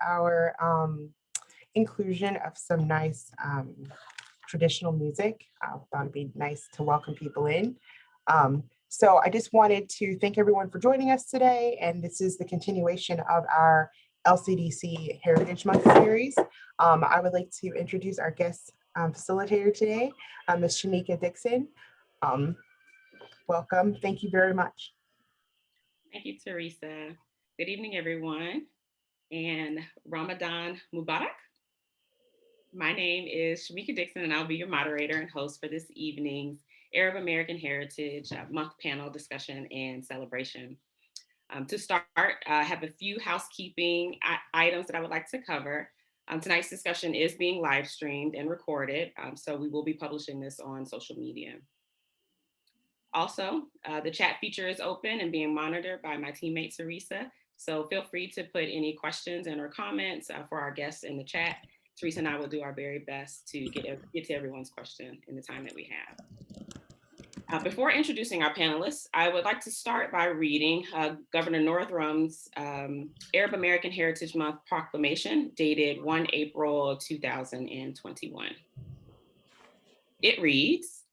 our inclusion of some nice traditional music. I thought it'd be nice to welcome people in. So I just wanted to thank everyone for joining us today. And this is the continuation of our LCDC Heritage Month series. I would like to introduce our guest facilitator today, Ms. Shemika Dixon. Welcome. Thank you very much. Thank you, Theresa. Good evening, everyone, and Ramadan Mubarak. My name is Shemika Dixon, and I'll be your moderator and host for this evening's Arab American Heritage Month panel discussion and celebration. To start, I have a few housekeeping items that I would like to cover. Tonight's discussion is being live streamed and recorded, so we will be publishing this on social media. Also, the chat feature is open and being monitored by my teammate, Theresa. So feel free to put any questions and or comments for our guests in the chat. Theresa and I will do our very best to get to everyone's question in the time that we have. Before introducing our panelists, I would like to start by reading Governor Northam's Arab American Heritage Month proclamation dated 1 April 2021. It reads,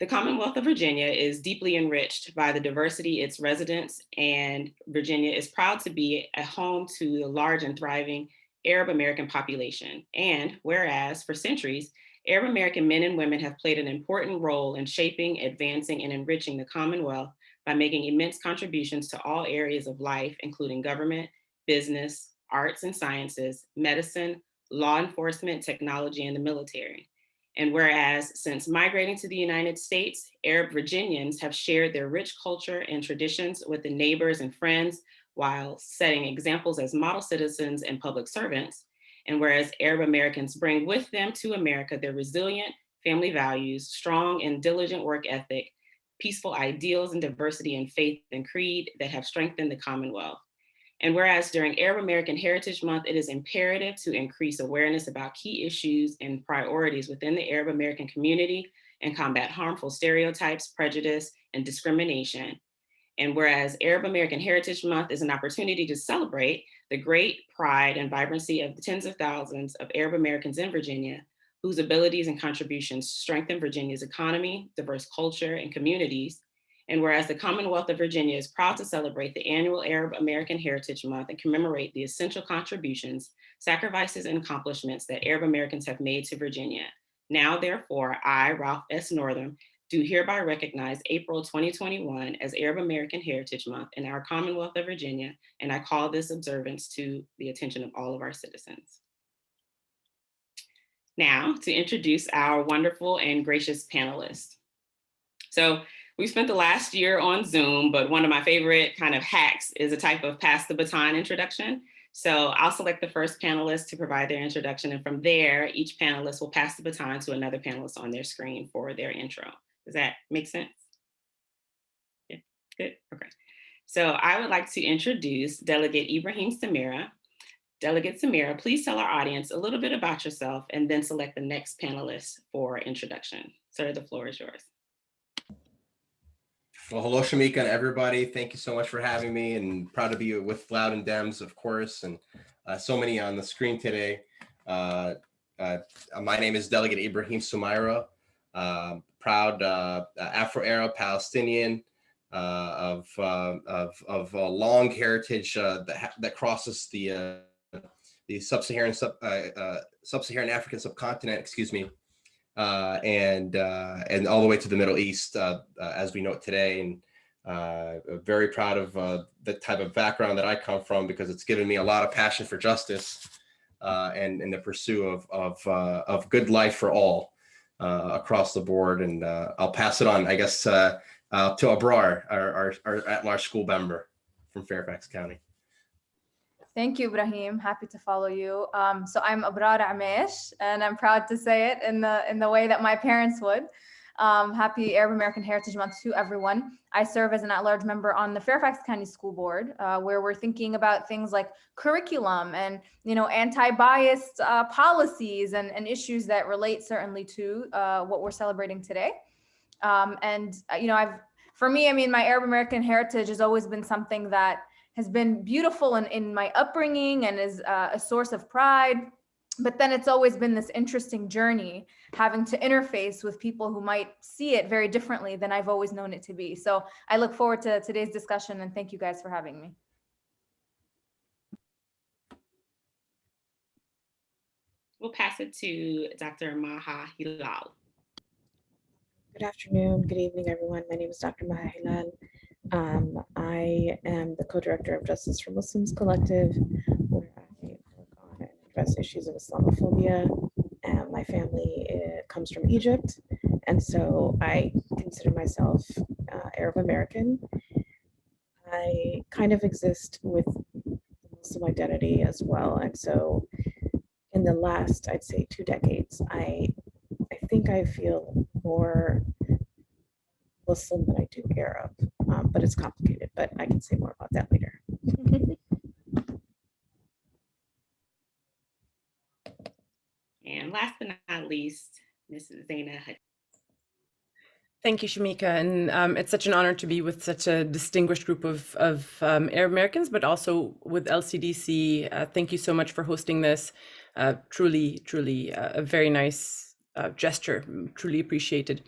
"The Commonwealth of Virginia is deeply enriched by the diversity its residents, and Virginia is proud to be a home to the large and thriving Arab American population. And whereas for centuries, Arab American men and women have played an important role in shaping, advancing, and enriching the Commonwealth by making immense contributions to all areas of life, including government, business, arts and sciences, medicine, law enforcement, technology, and the military. And whereas since migrating to the United States, Arab Virginians have shared their rich culture and traditions with the neighbors and friends while setting examples as model citizens and public servants. And whereas Arab Americans bring with them to America their resilient family values, strong and diligent work ethic, peaceful ideals and diversity in faith and creed that have strengthened the Commonwealth. And whereas during Arab American Heritage Month, it is imperative to increase awareness about key issues and priorities within the Arab American community and combat harmful stereotypes, prejudice, and discrimination. And whereas Arab American Heritage Month is an opportunity to celebrate the great pride and vibrancy of the tens of thousands of Arab Americans in Virginia, whose abilities and contributions strengthen Virginia's economy, diverse culture, and communities. And whereas the Commonwealth of Virginia is proud to celebrate the annual Arab American Heritage Month and commemorate the essential contributions, sacrifices, and accomplishments that Arab Americans have made to Virginia. Now, therefore, I, Ralph S. Northam, do hereby recognize April 2021 as Arab American Heritage Month in our Commonwealth of Virginia, and I call this observance to the attention of all of our citizens. Now, to introduce our wonderful and gracious panelists. So, we spent the last year on Zoom, but one of my favorite kind of hacks is a type of pass the baton introduction. So I'll select the first panelist to provide their introduction, and from there, each panelist will pass the baton to another panelist on their screen for their intro. Does that make sense? Yeah, good, okay. So I would like to introduce Delegate Ibrahim Samira. Delegate Samira, please tell our audience a little bit about yourself and then select the next panelist for introduction. Sir, the floor is yours. Well, hello, Shemika and everybody. Thank you so much for having me, and proud to be with Loud and Dems, of course, and so many on the screen today. My name is Delegate Ibrahim Samira, proud Afro-Arab Palestinian of a long heritage that crosses the sub-Saharan African subcontinent, excuse me. And all the way to the Middle East, as we know it today, and very proud of the type of background that I come from, because it's given me a lot of passion for justice and in the pursuit of good life for all across the board. And I'll pass it on, I guess, to Abrar, our at-large school member from Fairfax County. Thank you, Ibrahim. Happy to follow you. So I'm Abrar Amesh, and I'm proud to say it in the way that my parents would. Happy Arab American Heritage Month to everyone. I serve as an at-large member on the Fairfax County School Board, where we're thinking about things like curriculum and anti-biased policies and issues that relate certainly to what we're celebrating today. For me, my Arab American heritage has always been something that has been beautiful in my upbringing and is a source of pride. But then it's always been this interesting journey having to interface with people who might see it very differently than I've always known it to be. So I look forward to today's discussion, and thank you guys for having me. We'll pass it to Dr. Maha Hilal. Good afternoon, good evening, everyone. My name is Dr. Maha Hilal. I am the co-director of Justice for Muslims Collective, where I work on and address issues of Islamophobia. And my family comes from Egypt, and so I consider myself Arab American. I kind of exist with the Muslim identity as well, and so in the last, I'd say 2 decades, I think I feel more Muslim than I do Arab, but it's complicated, but I can say more about that later. And last but not least, Mrs. Zeina. Thank you, Shemika. And it's such an honor to be with such a distinguished group of Arab Americans, but also with LCDC. Thank you so much for hosting this. Truly a very nice gesture, truly appreciated.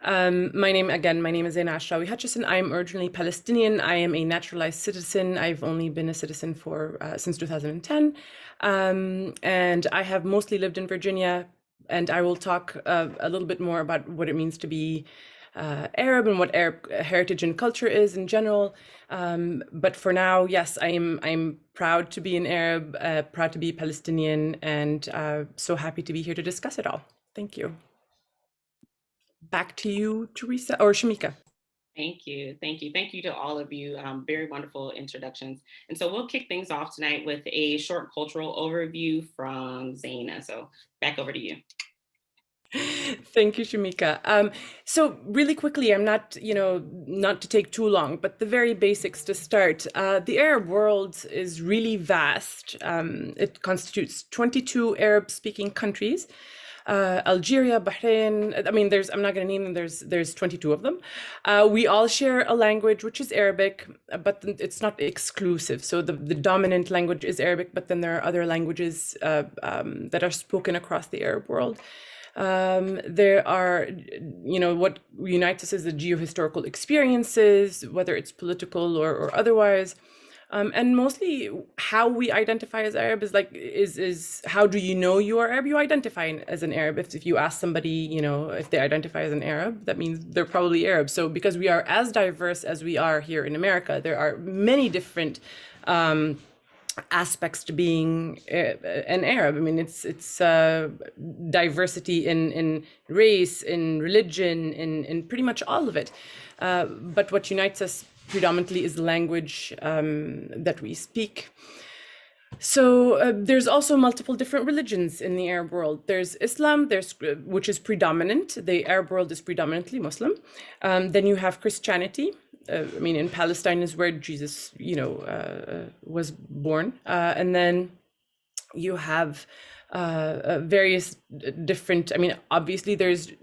My name is Zeina Hutchison. I am originally Palestinian. I am a naturalized citizen. I've only been a citizen for since 2010. And I have mostly lived in Virginia, and I will talk a little bit more about what it means to be Arab and what Arab heritage and culture is in general. But for now, yes, I'm proud to be an Arab, proud to be Palestinian, and so happy to be here to discuss it all. Thank you. Back to you, Theresa or Shemika. Thank you. Thank you. Thank you to all of you. Very wonderful introductions. And so we'll kick things off tonight with a short cultural overview from Zeina. So back over to you. Thank you, Shemika. So really quickly, I'm not to take too long, but the very basics to start. The Arab world is really vast. It constitutes 22 Arab-speaking countries. Algeria, Bahrain, I'm not going to name them, there's 22 of them. We all share a language, which is Arabic, but it's not exclusive. So the dominant language is Arabic, but then there are other languages that are spoken across the Arab world. There are, what unites us is the geohistorical experiences, whether it's political or otherwise. And mostly how we identify as Arab is how do you know you are Arab? You identify as an Arab. If you ask somebody, if they identify as an Arab, that means they're probably Arab. So because we are as diverse as we are here in America, there are many different aspects to being an Arab. It's diversity in race, in religion, in pretty much all of it. But what unites us predominantly is the language that we speak. So there's also multiple different religions in the Arab world. There's Islam, which is predominant. The Arab world is predominantly Muslim. Then you have Christianity. In Palestine is where Jesus, was born. And then you have various different, obviously there's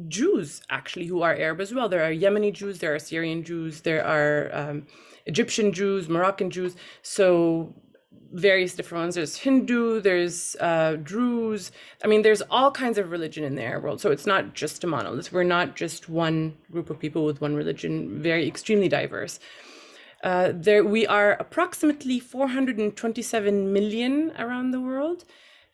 Jews actually who are Arab as well. There are Yemeni Jews, there are Syrian Jews, there are Egyptian Jews, Moroccan Jews. So various different ones. There's Hindu, there's Druze. There's all kinds of religion in the Arab world. So it's not just a monolith. We're not just one group of people with one religion, very extremely diverse. We are approximately 427 million around the world.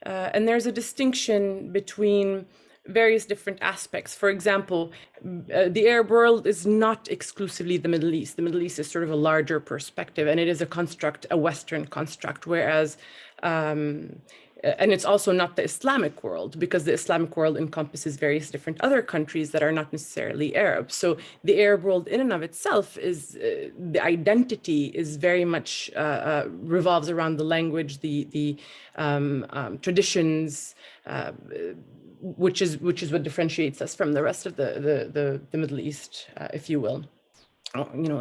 And there's a distinction between various different aspects. For example, the Arab world is not exclusively the Middle East. The Middle East is sort of a larger perspective, and it is a construct, a Western construct, whereas, and it's also not the Islamic world, because the Islamic world encompasses various different other countries that are not necessarily Arab. So the Arab world in and of itself is, the identity is very much revolves around the language, the traditions, which is what differentiates us from the rest of the Middle East, if you will.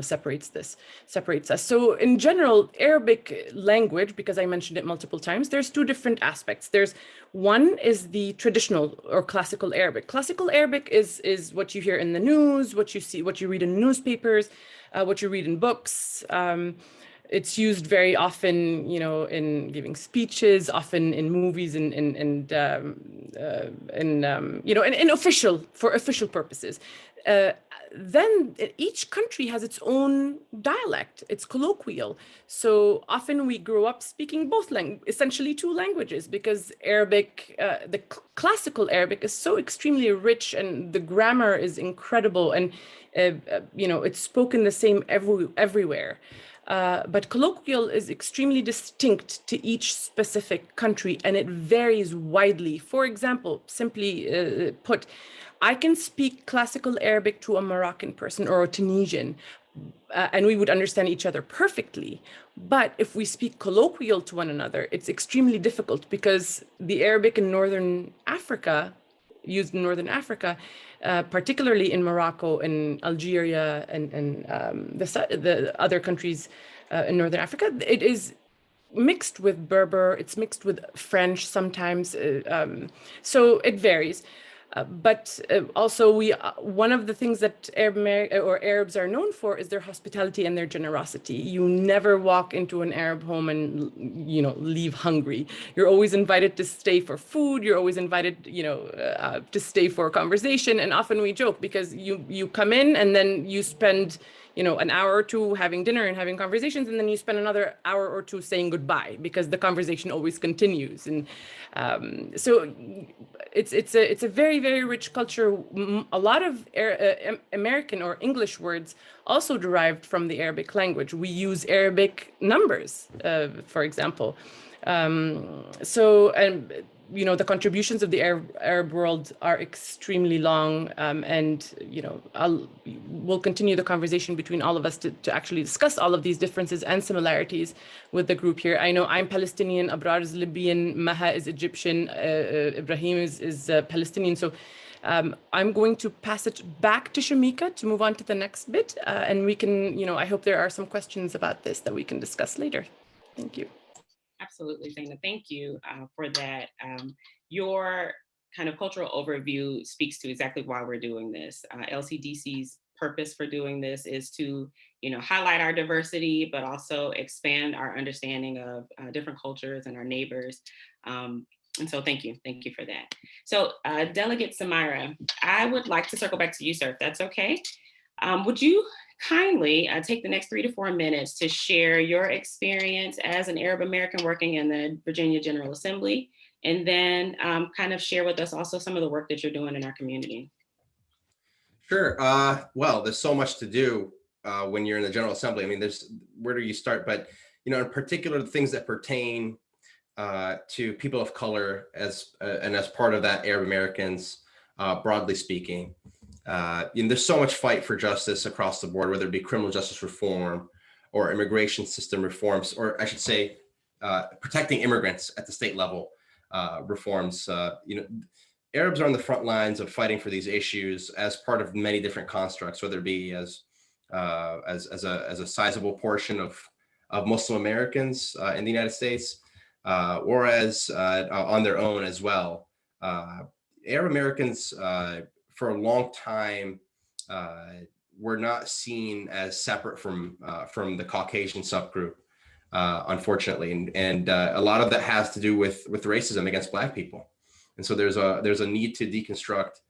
Separates us. So in general, Arabic language, because I mentioned it multiple times, there's two different aspects. There's one is the traditional or classical Arabic. Classical Arabic is what you hear in the news, what you see, what you read in newspapers, what you read in books. It's used very often, in giving speeches, often in movies in for official purposes. Then each country has its own dialect. It's colloquial. So often we grow up speaking essentially two languages, because Arabic, the classical Arabic is so extremely rich, and the grammar is incredible, and it's spoken the same everywhere. But colloquial is extremely distinct to each specific country, and it varies widely. For example, simply put, I can speak classical Arabic to a Moroccan person or a Tunisian, and we would understand each other perfectly. But if we speak colloquial to one another, it's extremely difficult, because the Arabic in Northern Africa, used in Northern Africa, particularly in Morocco and Algeria and the other countries in Northern Africa, it is mixed with Berber, it's mixed with French sometimes, so it varies. But also, one of the things that Arabs are known for is their hospitality and their generosity. You never walk into an Arab home and leave hungry. You're always invited to stay for food. You're always invited, to stay for a conversation. And often we joke, because you come in and then you spend an hour or two having dinner and having conversations, and then you spend another hour or two saying goodbye, because the conversation always continues. And so it's a very, very rich culture. A lot of American or English words also derived from the Arabic language. We use Arabic numbers, for example. The contributions of the Arab world are extremely long, and we'll continue the conversation between all of us to actually discuss all of these differences and similarities with the group here. I know I'm Palestinian, Abrar is Libyan, Maha is Egyptian, Ibrahim is Palestinian. So I'm going to pass it back to Shemika to move on to the next bit, and we can, I hope there are some questions about this that we can discuss later. Thank you. Absolutely, Zeina. Thank you for that. Your kind of cultural overview speaks to exactly why we're doing this. LCDC's purpose for doing this is to, highlight our diversity, but also expand our understanding of different cultures and our neighbors. And so thank you for that. So Delegate Samira, I would like to circle back to you, sir, if that's okay. Would you kindly take the next 3 to 4 minutes to share your experience as an Arab American working in the Virginia General Assembly, and then kind of share with us also some of the work that you're doing in our community? Sure. Well, there's so much to do when you're in the General Assembly. I mean, where do you start? But, in particular, the things that pertain to people of color as part of that, Arab Americans, broadly speaking. There's so much fight for justice across the board, whether it be criminal justice reform or immigration system reforms, or I should say, protecting immigrants at the state level reforms. Arabs are on the front lines of fighting for these issues as part of many different constructs, whether it be as a sizable portion of Muslim Americans in the United States, or as on their own as well. Arab Americans, for a long time, were not seen as separate from the Caucasian subgroup, unfortunately, and a lot of that has to do with racism against Black people, and so there's a need to deconstruct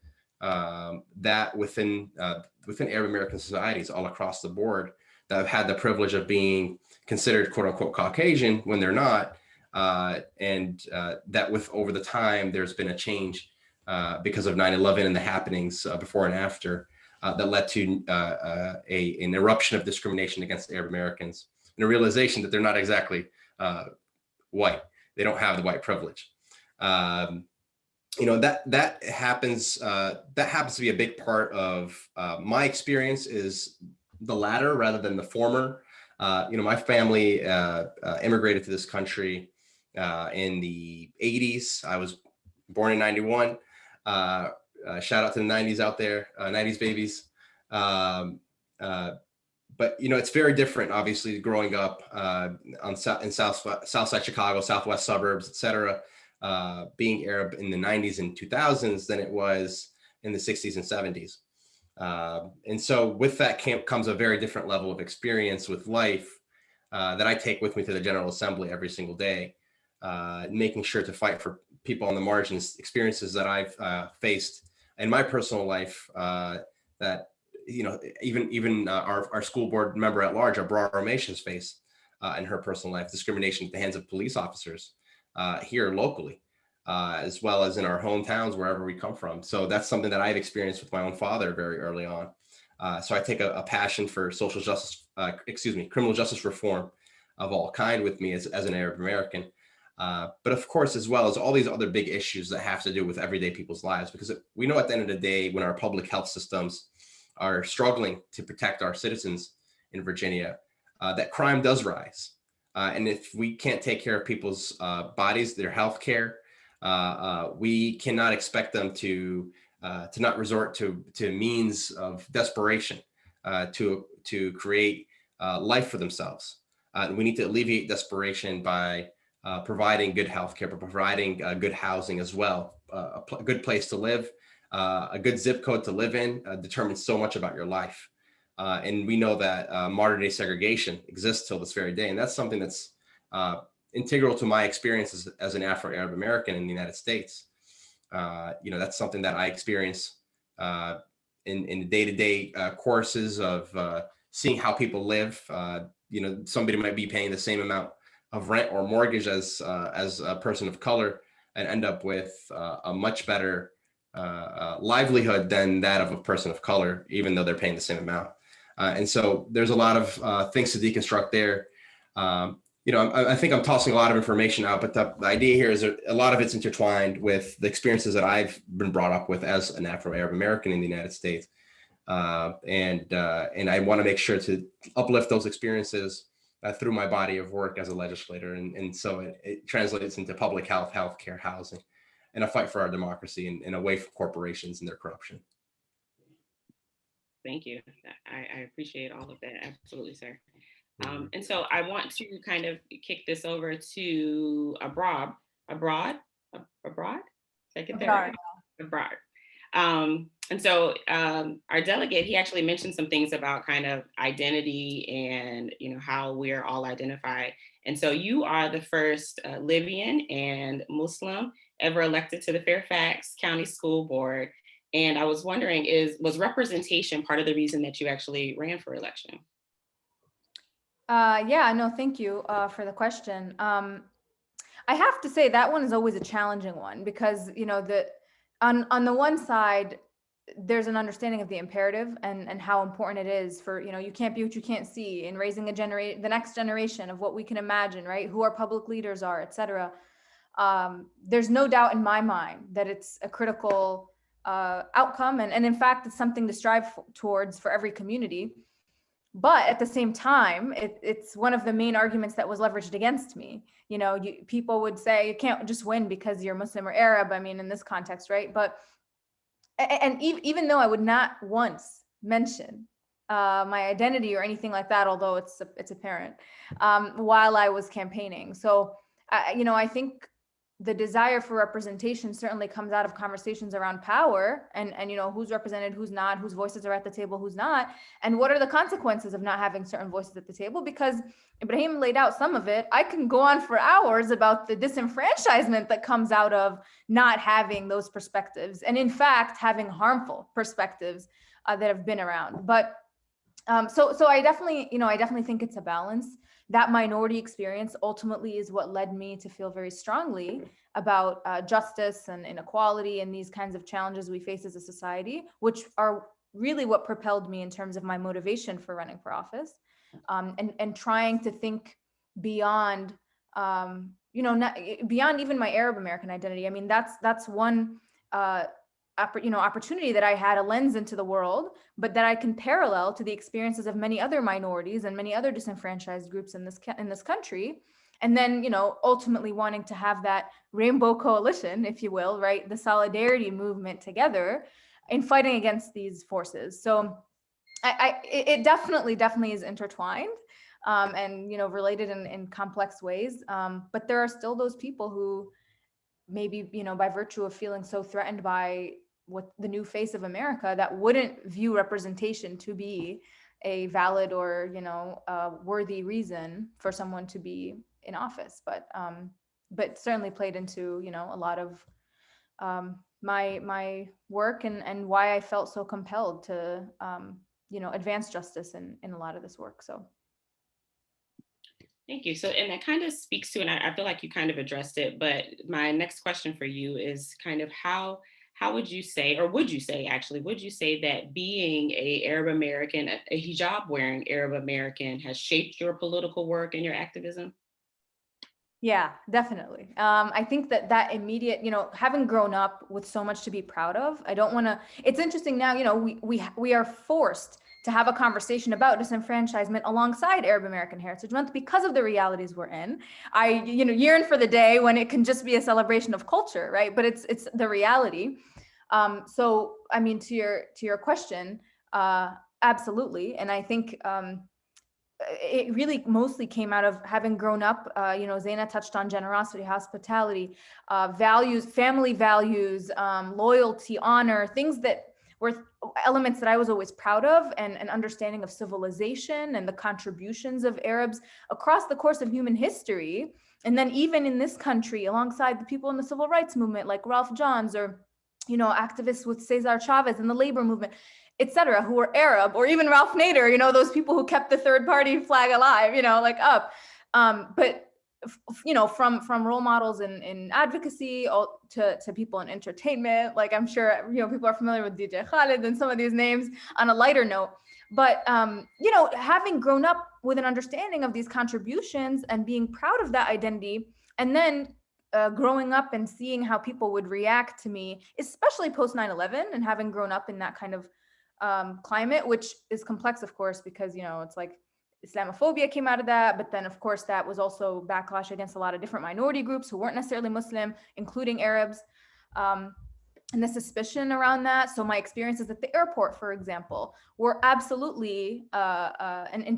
that within Arab American societies all across the board that have had the privilege of being considered "quote unquote" Caucasian when they're not, and that over the time there's been a change. Because of 9/11 and the happenings before and after that led to an eruption of discrimination against Arab Americans, and a realization that they're not exactly white. They don't have the white privilege. That happens. That happens to be a big part of my experience, is the latter rather than the former. My family immigrated to this country in the 80s. I was born in 91. Shout out to the 90s out there, 90s babies. But it's very different, obviously, growing up in Southside Chicago, Southwest suburbs, etc. Being Arab in the 90s and 2000s than it was in the 60s and 70s. And so with that comes a very different level of experience with life. that I take with me to the General Assembly every single day, making sure to fight for people on the margins, experiences that I've faced in my personal life that, you know, even our school board member at large, Abrara Ramesh, has faced in her personal life, discrimination at the hands of police officers here locally, as well as in our hometowns, wherever we come from. So that's something that I've experienced with my own father very early on. So I take a passion for social justice, criminal justice reform of all kind with me as an Arab American. But of course, as well as all these other big issues that have to do with everyday people's lives, because we know at the end of the day, when our public health systems are struggling to protect our citizens in Virginia, that crime does rise. And if we can't take care of people's bodies, their health care, we cannot expect them to not resort to means of desperation to create life for themselves. We need to alleviate desperation by providing good health care, but providing good housing as well. A good place to live, a good zip code to live in determines so much about your life. And we know that modern day segregation exists till this very day. And that's something that's integral to my experience as an Afro-Arab American in the United States. You know, that's something that I experience in day-to-day courses of seeing how people live. You know, somebody might be paying the same amount of rent or mortgage as a person of color and end up with a much better livelihood than that of a person of color, even though they're paying the same amount. And so there's a lot of things to deconstruct there. You know, I think I'm tossing a lot of information out, but the idea here is that a lot of it's intertwined with the experiences that I've been brought up with as an Afro-Arab American in the United States. And I want to make sure to uplift those experiences through my body of work as a legislator. And so it translates into public health, healthcare, housing, and a fight for our democracy and away from corporations and their corruption. Thank you. I appreciate all of that. Absolutely, sir. And so I want to kind of kick this over to Abroad. Second there. Abroad. And so our delegate, he actually mentioned some things about kind of identity and, you know, how we're all identified. And so you are the first Libyan and Muslim ever elected to the Fairfax County School Board. And I was wondering, was representation part of the reason that you actually ran for election? Yeah, no, thank you for the question. I have to say that one is always a challenging one because, you know, on the one side, there's an understanding of the imperative and how important it is for, you know, you can't be what you can't see in raising the next generation of what we can imagine, right? Who our public leaders are, et cetera. There's no doubt in my mind that it's a critical outcome. And in fact, it's something to strive towards for every community. But at the same time, it's one of the main arguments that was leveraged against me. You know, people would say you can't just win because you're Muslim or Arab. I mean, in this context, right? And even though I would not once mention my identity or anything like that, although it's apparent, while I was campaigning. So, you know, I think the desire for representation certainly comes out of conversations around power and you know, who's represented, who's not, whose voices are at the table, who's not, and what are the consequences of not having certain voices at the table. Because Ibrahim laid out some of it. I can go on for hours about the disenfranchisement that comes out of not having those perspectives, and in fact, having harmful perspectives that have been around. But so I definitely think it's a balance. That minority experience ultimately is what led me to feel very strongly about justice and inequality and these kinds of challenges we face as a society, which are really what propelled me in terms of my motivation for running for office, and trying to think beyond, beyond even my Arab American identity. I mean, that's one opportunity that I had, a lens into the world, but that I can parallel to the experiences of many other minorities and many other disenfranchised groups in this country. And then, you know, ultimately wanting to have that rainbow coalition, if you will, right? The solidarity movement together in fighting against these forces. So it definitely is intertwined, and, you know, related in complex ways. But there are still those people who maybe, you know, by virtue of feeling so threatened by what the new face of America, that wouldn't view representation to be a valid or, worthy reason for someone to be in office, but certainly played into, a lot of my work and why I felt so compelled to, advance justice in a lot of this work. So. Thank you. So, and that kind of speaks to, and I feel like you kind of addressed it, but my next question for you is kind of how would you say, or would you say that being a Arab American, a hijab wearing Arab American has shaped your political work and your activism? Yeah, definitely. I think that immediate, having grown up with so much to be proud of, I don't want to, it's interesting now, we are forced to have a conversation about disenfranchisement alongside Arab American Heritage Month because of the realities we're in. I, yearn for the day when it can just be a celebration of culture, right? But it's the reality. So, I mean, to your question, absolutely. And I think, it really mostly came out of having grown up, Zeina touched on generosity, hospitality, values, family values, loyalty, honor, things that were elements that I was always proud of, and an understanding of civilization and the contributions of Arabs across the course of human history. And then even in this country, alongside the people in the civil rights movement, like Ralph Johns, or, activists with Cesar Chavez in the labor movement, et cetera, who were Arab, or even Ralph Nader, those people who kept the third party flag alive, up. But from role models in advocacy to people in entertainment, like I'm sure, people are familiar with DJ Khaled and some of these names on a lighter note. But, having grown up with an understanding of these contributions and being proud of that identity, and then growing up and seeing how people would react to me, especially post 9/11, and having grown up in that kind of climate, which is complex, of course, because, it's like Islamophobia came out of that. But then, of course, that was also backlash against a lot of different minority groups who weren't necessarily Muslim, including Arabs, and the suspicion around that. So my experiences at the airport, for example, were absolutely an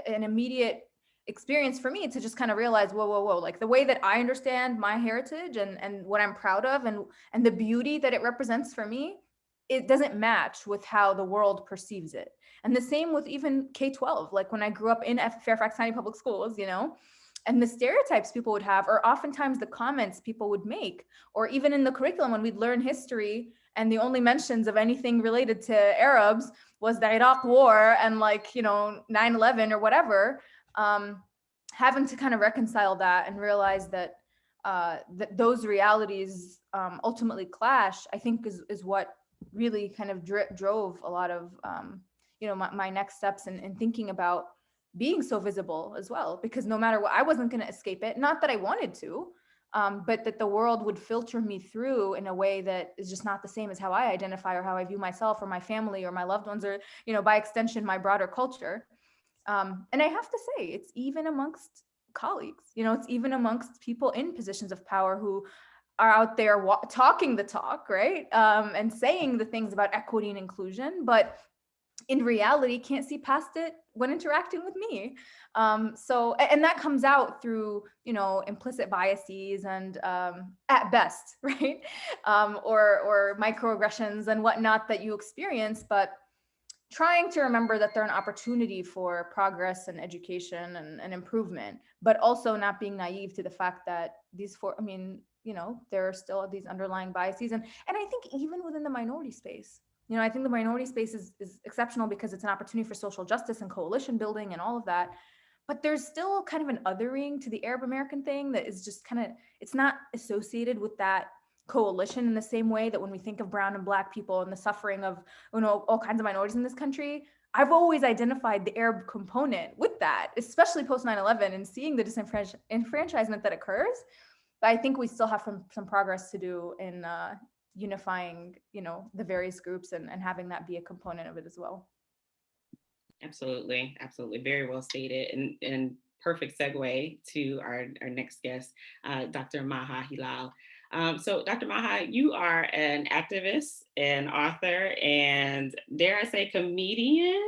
immediate experience for me to just kind of realize, whoa, like the way that I understand my heritage and what I'm proud of and the beauty that it represents for me, it doesn't match with how the world perceives it. And the same with even K-12, like when I grew up in Fairfax County Public Schools, and the stereotypes people would have, or oftentimes the comments people would make, or even in the curriculum when we'd learn history and the only mentions of anything related to Arabs was the Iraq War and 9/11 or whatever, having to kind of reconcile that and realize that those realities ultimately clash, I think is what really kind of drove a lot of my next steps in thinking about being so visible as well, because no matter what, I wasn't going to escape it. Not that I wanted to, but that the world would filter me through in a way that is just not the same as how I identify or how I view myself or my family or my loved ones, or by extension my broader culture. And I have to say, it's even amongst colleagues, it's even amongst people in positions of power who are out there talking the talk, right? And saying the things about equity and inclusion, but in reality can't see past it when interacting with me. And that comes out through, implicit biases and at best, right? Or microaggressions and whatnot that you experience, but trying to remember that they're an opportunity for progress and education and improvement, but also not being naive to the fact that there are still these underlying biases. And I think even within the minority space, I think the minority space is exceptional because it's an opportunity for social justice and coalition building and all of that. But there's still kind of an othering to the Arab American thing that is just it's not associated with that coalition in the same way that when we think of brown and black people and the suffering of, all kinds of minorities in this country, I've always identified the Arab component with that, especially post 9/11 and seeing the disenfranchisement that occurs. But I think we still have some progress to do in unifying, the various groups and having that be a component of it as well. Absolutely. Very well stated, and perfect segue to our next guest, Dr. Maha Hilal. So Dr. Maha, you are an activist, an author, and dare I say comedian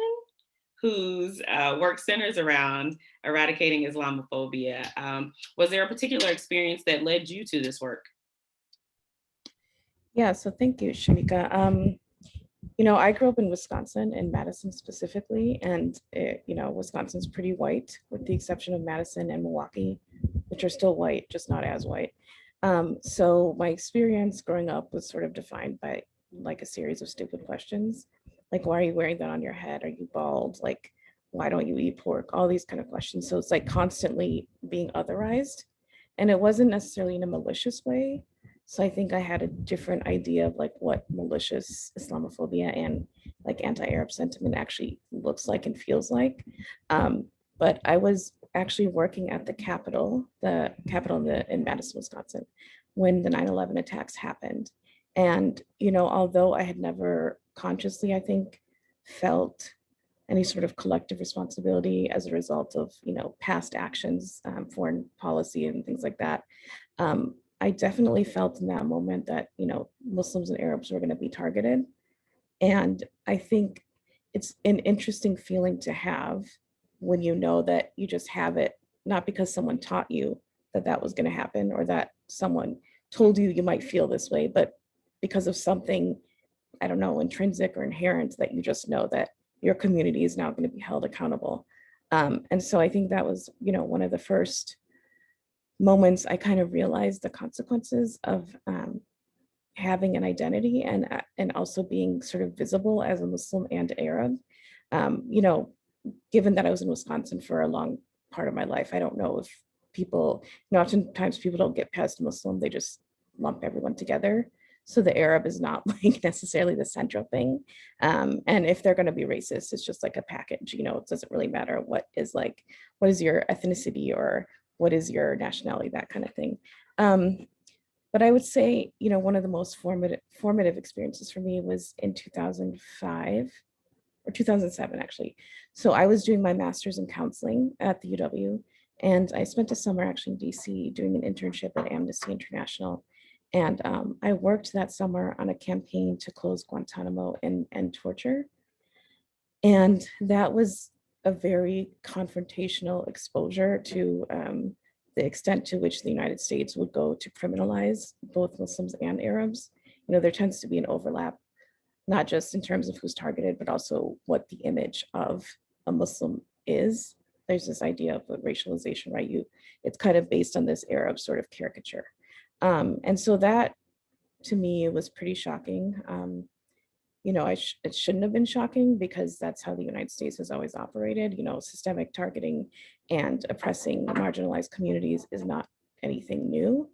whose work centers around eradicating Islamophobia. Was there a particular experience that led you to this work? Yeah, so thank you, Shemika. I grew up in Wisconsin, in Madison specifically, and Wisconsin's pretty white, with the exception of Madison and Milwaukee, which are still white, just not as white. So my experience growing up was sort of defined by like a series of stupid questions, like why are you wearing that on your head? Are you bald? Like, why don't you eat pork? All these kind of questions. So it's like constantly being otherized, and it wasn't necessarily in a malicious way. So I think I had a different idea of like what malicious Islamophobia and like anti-Arab sentiment actually looks like and feels like. But I was actually working at the Capitol in Madison, Wisconsin, when the 9/11 attacks happened. And, although I had never consciously, I think, felt any sort of collective responsibility as a result of, past actions, foreign policy and things like that, I definitely felt in that moment that, Muslims and Arabs were going to be targeted. And I think it's an interesting feeling to have when you know that you just have it, not because someone taught you that that was going to happen or that someone told you you might feel this way, but because of something, I don't know, intrinsic or inherent, that you just know that your community is now going to be held accountable. And so I think that was, one of the first moments I kind of realized the consequences of having an identity and also being sort of visible as a Muslim and Arab. Given that I was in Wisconsin for a long part of my life, I don't know if people, oftentimes people don't get past Muslim, they just lump everyone together. So the Arab is not like necessarily the central thing. And if they're going to be racist, it's just like a package, it doesn't really matter what is your ethnicity or what is your nationality, that kind of thing. But I would say, one of the most formative experiences for me was in 2005 or 2007, actually. So I was doing my master's in counseling at the UW, and I spent a summer actually in DC doing an internship at Amnesty International. And I worked that summer on a campaign to close Guantanamo and end torture. And that was a very confrontational exposure to the extent to which the United States would go to criminalize both Muslims and Arabs. There tends to be an overlap, not just in terms of who's targeted, but also what the image of a Muslim is. There's this idea of racialization, right? It's kind of based on this Arab sort of caricature. And so that, to me, was pretty shocking. It shouldn't have been shocking because that's how the United States has always operated. Systemic targeting and oppressing marginalized communities is not anything new.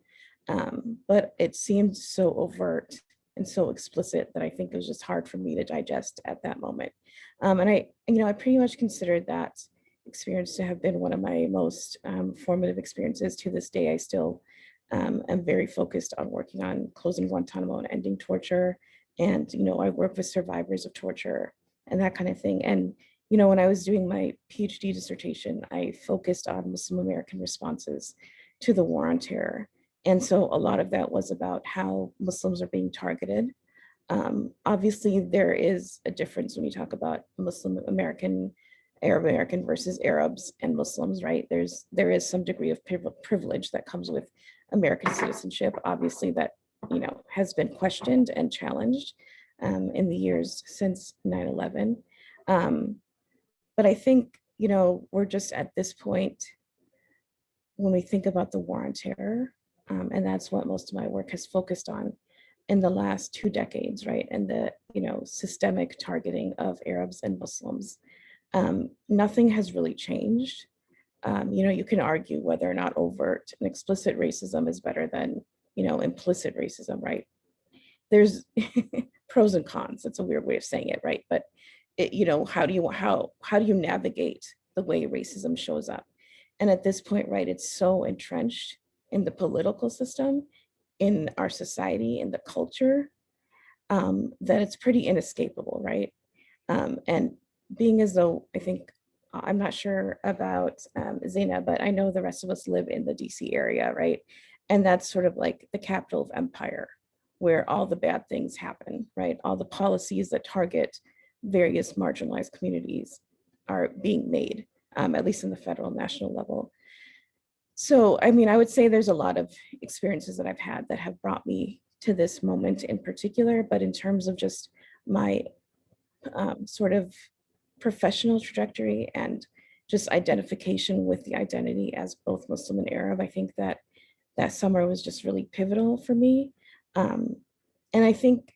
But it seemed so overt and so explicit that I think it was just hard for me to digest at that moment. And I pretty much considered that experience to have been one of my most formative experiences. To this day, I still am very focused on working on closing Guantanamo and ending torture. And, I work with survivors of torture and that kind of thing. And, when I was doing my PhD dissertation, I focused on Muslim American responses to the war on terror. And so a lot of that was about how Muslims are being targeted. Obviously, there is a difference when you talk about Muslim American, Arab American versus Arabs and Muslims, right? There is some degree of privilege that comes with American citizenship, obviously, that has been questioned and challenged in the years since 9/11. But I think, we're just at this point when we think about the war on terror, and that's what most of my work has focused on in the last 2 decades, right? And the, systemic targeting of Arabs and Muslims. Nothing has really changed. You can argue whether or not overt and explicit racism is better than, implicit racism, right? There's pros and cons. It's a weird way of saying it, right? But how do you navigate the way racism shows up? And at this point, right, it's so entrenched in the political system, in our society, in the culture, that it's pretty inescapable, right? And being as though, I think, I'm not sure about Zeina, but I know the rest of us live in the DC area, right? And that's sort of like the capital of empire, where all the bad things happen, right? All the policies that target various marginalized communities are being made, at least in the federal and national level. So, I would say there's a lot of experiences that I've had that have brought me to this moment in particular, but in terms of just my sort of professional trajectory and just identification with the identity as both Muslim and Arab. I think that summer was just really pivotal for me. And I think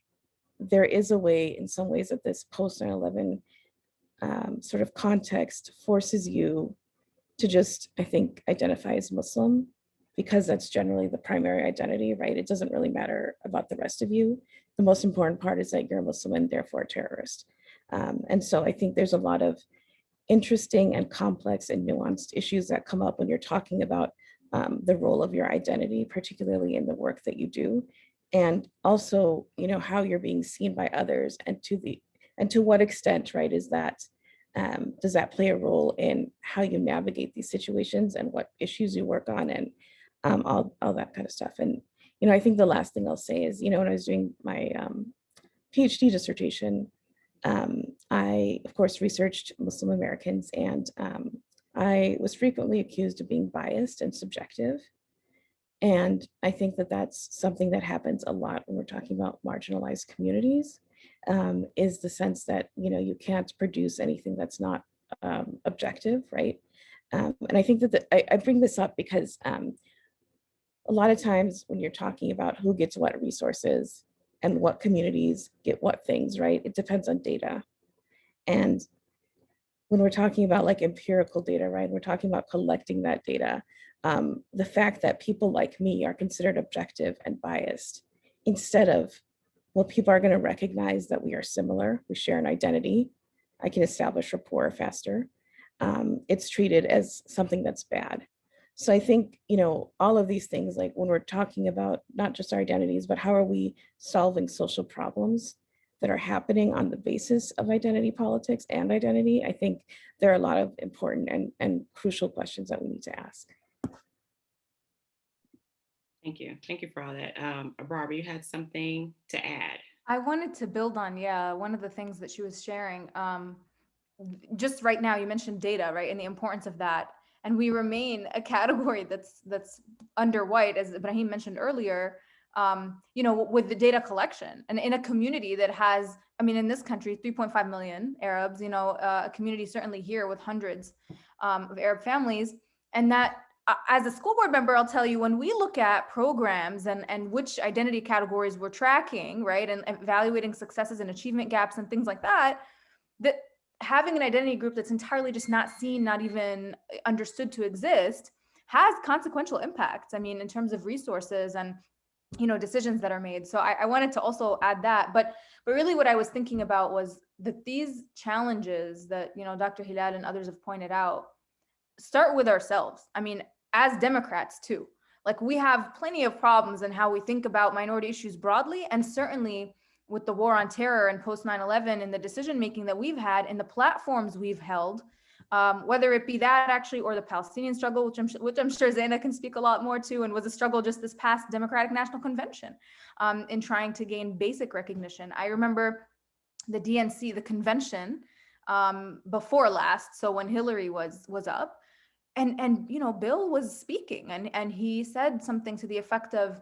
there is a way, in some ways, that this post 9/11 sort of context forces you to just, I think, identify as Muslim, because that's generally the primary identity, right? It doesn't really matter about the rest of you. The most important part is that you're a Muslim and therefore a terrorist. And so I think there's a lot of interesting and complex and nuanced issues that come up when you're talking about the role of your identity, particularly in the work that you do. And also, you know, how you're being seen by others, and to what extent, right, is that does that play a role in how you navigate these situations and what issues you work on, and all that kind of stuff. And, you know, I think the last thing I'll say is, you know, when I was doing my PhD dissertation, I, of course, researched Muslim Americans, and I was frequently accused of being biased and subjective. And I think that that's something that happens a lot when we're talking about marginalized communities, is the sense that, you know, you can't produce anything that's not objective, right? And I think that I bring this up because a lot of times when you're talking about who gets what resources and what communities get what things, right, it depends on data. And when we're talking about like empirical data, right, we're talking about collecting that data. The fact that people like me are considered objective and biased, instead of, well, people are going to recognize that we are similar, we share an identity, I can establish rapport faster. It's treated as something that's bad. So I think, you know, all of these things, like when we're talking about not just our identities, but how are we solving social problems that are happening on the basis of identity politics and identity, I think there are a lot of important and crucial questions that we need to ask. Thank you. Thank you for all that. Barbara, you had something to add. I wanted to build on, one of the things that she was sharing. Just right now, you mentioned data, right, and the importance of that. And we remain a category that's under white, as Ibrahim mentioned earlier, you know, with the data collection. And in a community that has, I mean, in this country, 3.5 million Arabs, you know, a community certainly here with hundreds of Arab families. And that, as a school board member, I'll tell you, when we look at programs and which identity categories we're tracking, right, and evaluating successes and achievement gaps and things like that, that having an identity group that's entirely just not seen, not even understood to exist, has consequential impacts. I mean, in terms of resources and, you know, decisions that are made. So I wanted to also add that, but really what I was thinking about was that these challenges that, you know, Dr. Hilal and others have pointed out start with ourselves. I mean, as Democrats too, like we have plenty of problems in how we think about minority issues broadly, and certainly with the war on terror and post 9/11 and the decision-making that we've had and the platforms we've held, whether it be that actually or the Palestinian struggle, which I'm sure Zeina can speak a lot more to, and was a struggle just this past Democratic National Convention in trying to gain basic recognition. I remember the DNC, the convention before last, so when Hillary was up, and you know, Bill was speaking, and he said something to the effect of,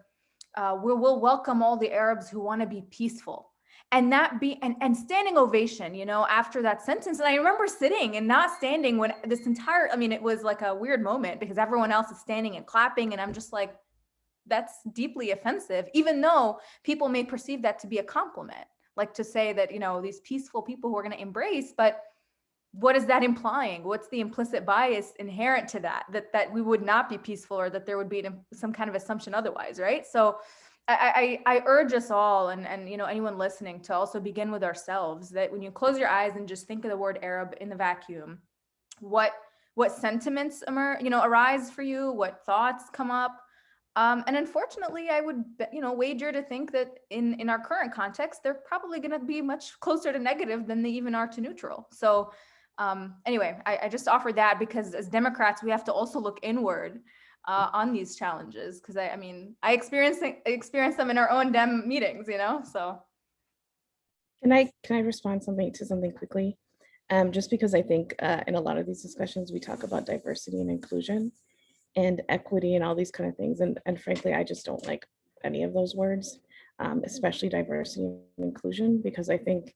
we'll welcome all the Arabs who want to be peaceful. And that be and standing ovation, you know, after that sentence. And I remember sitting and not standing when this entire, I mean, it was like a weird moment because everyone else is standing and clapping. And I'm just like, that's deeply offensive, even though people may perceive that to be a compliment, like to say that, you know, these peaceful people who are going to embrace, but what is that implying? What's the implicit bias inherent to that we would not be peaceful, or that there would be some kind of assumption otherwise, right? So I urge us all, and you know, anyone listening, to also begin with ourselves, that when you close your eyes and just think of the word Arab in the vacuum, what sentiments arise for you, what thoughts come up. And unfortunately, I would, you know, wager to think that in our current context, they're probably going to be much closer to negative than they even are to neutral. So anyway, I just offered that because as Democrats, we have to also look inward on these challenges, because I mean, I experience them in our own Dem meetings, you know. So can I respond to something quickly? Just because I think in a lot of these discussions we talk about diversity and inclusion and equity and all these kind of things, and frankly, I just don't like any of those words, especially diversity and inclusion, because I think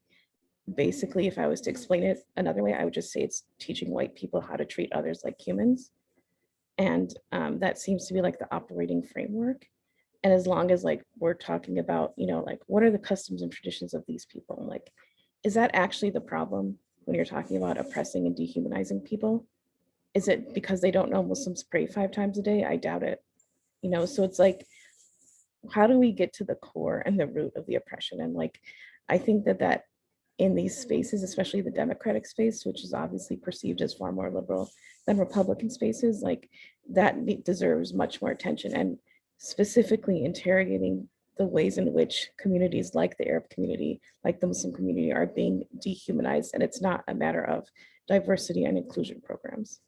basically, if I was to explain it another way, I would just say it's teaching white people how to treat others like humans. And that seems to be like the operating framework. And as long as like we're talking about, you know, like what are the customs and traditions of these people? Like, is that actually the problem when you're talking about oppressing and dehumanizing people? Is it because they don't know Muslims pray 5 times a day? I doubt it. You know, so it's like, how do we get to the core and the root of the oppression? And like, I think that in these spaces, especially the Democratic space, which is obviously perceived as far more liberal than Republican spaces, like that deserves much more attention, and specifically interrogating the ways in which communities like the Arab community, like the Muslim community, are being dehumanized. And it's not a matter of diversity and inclusion programs.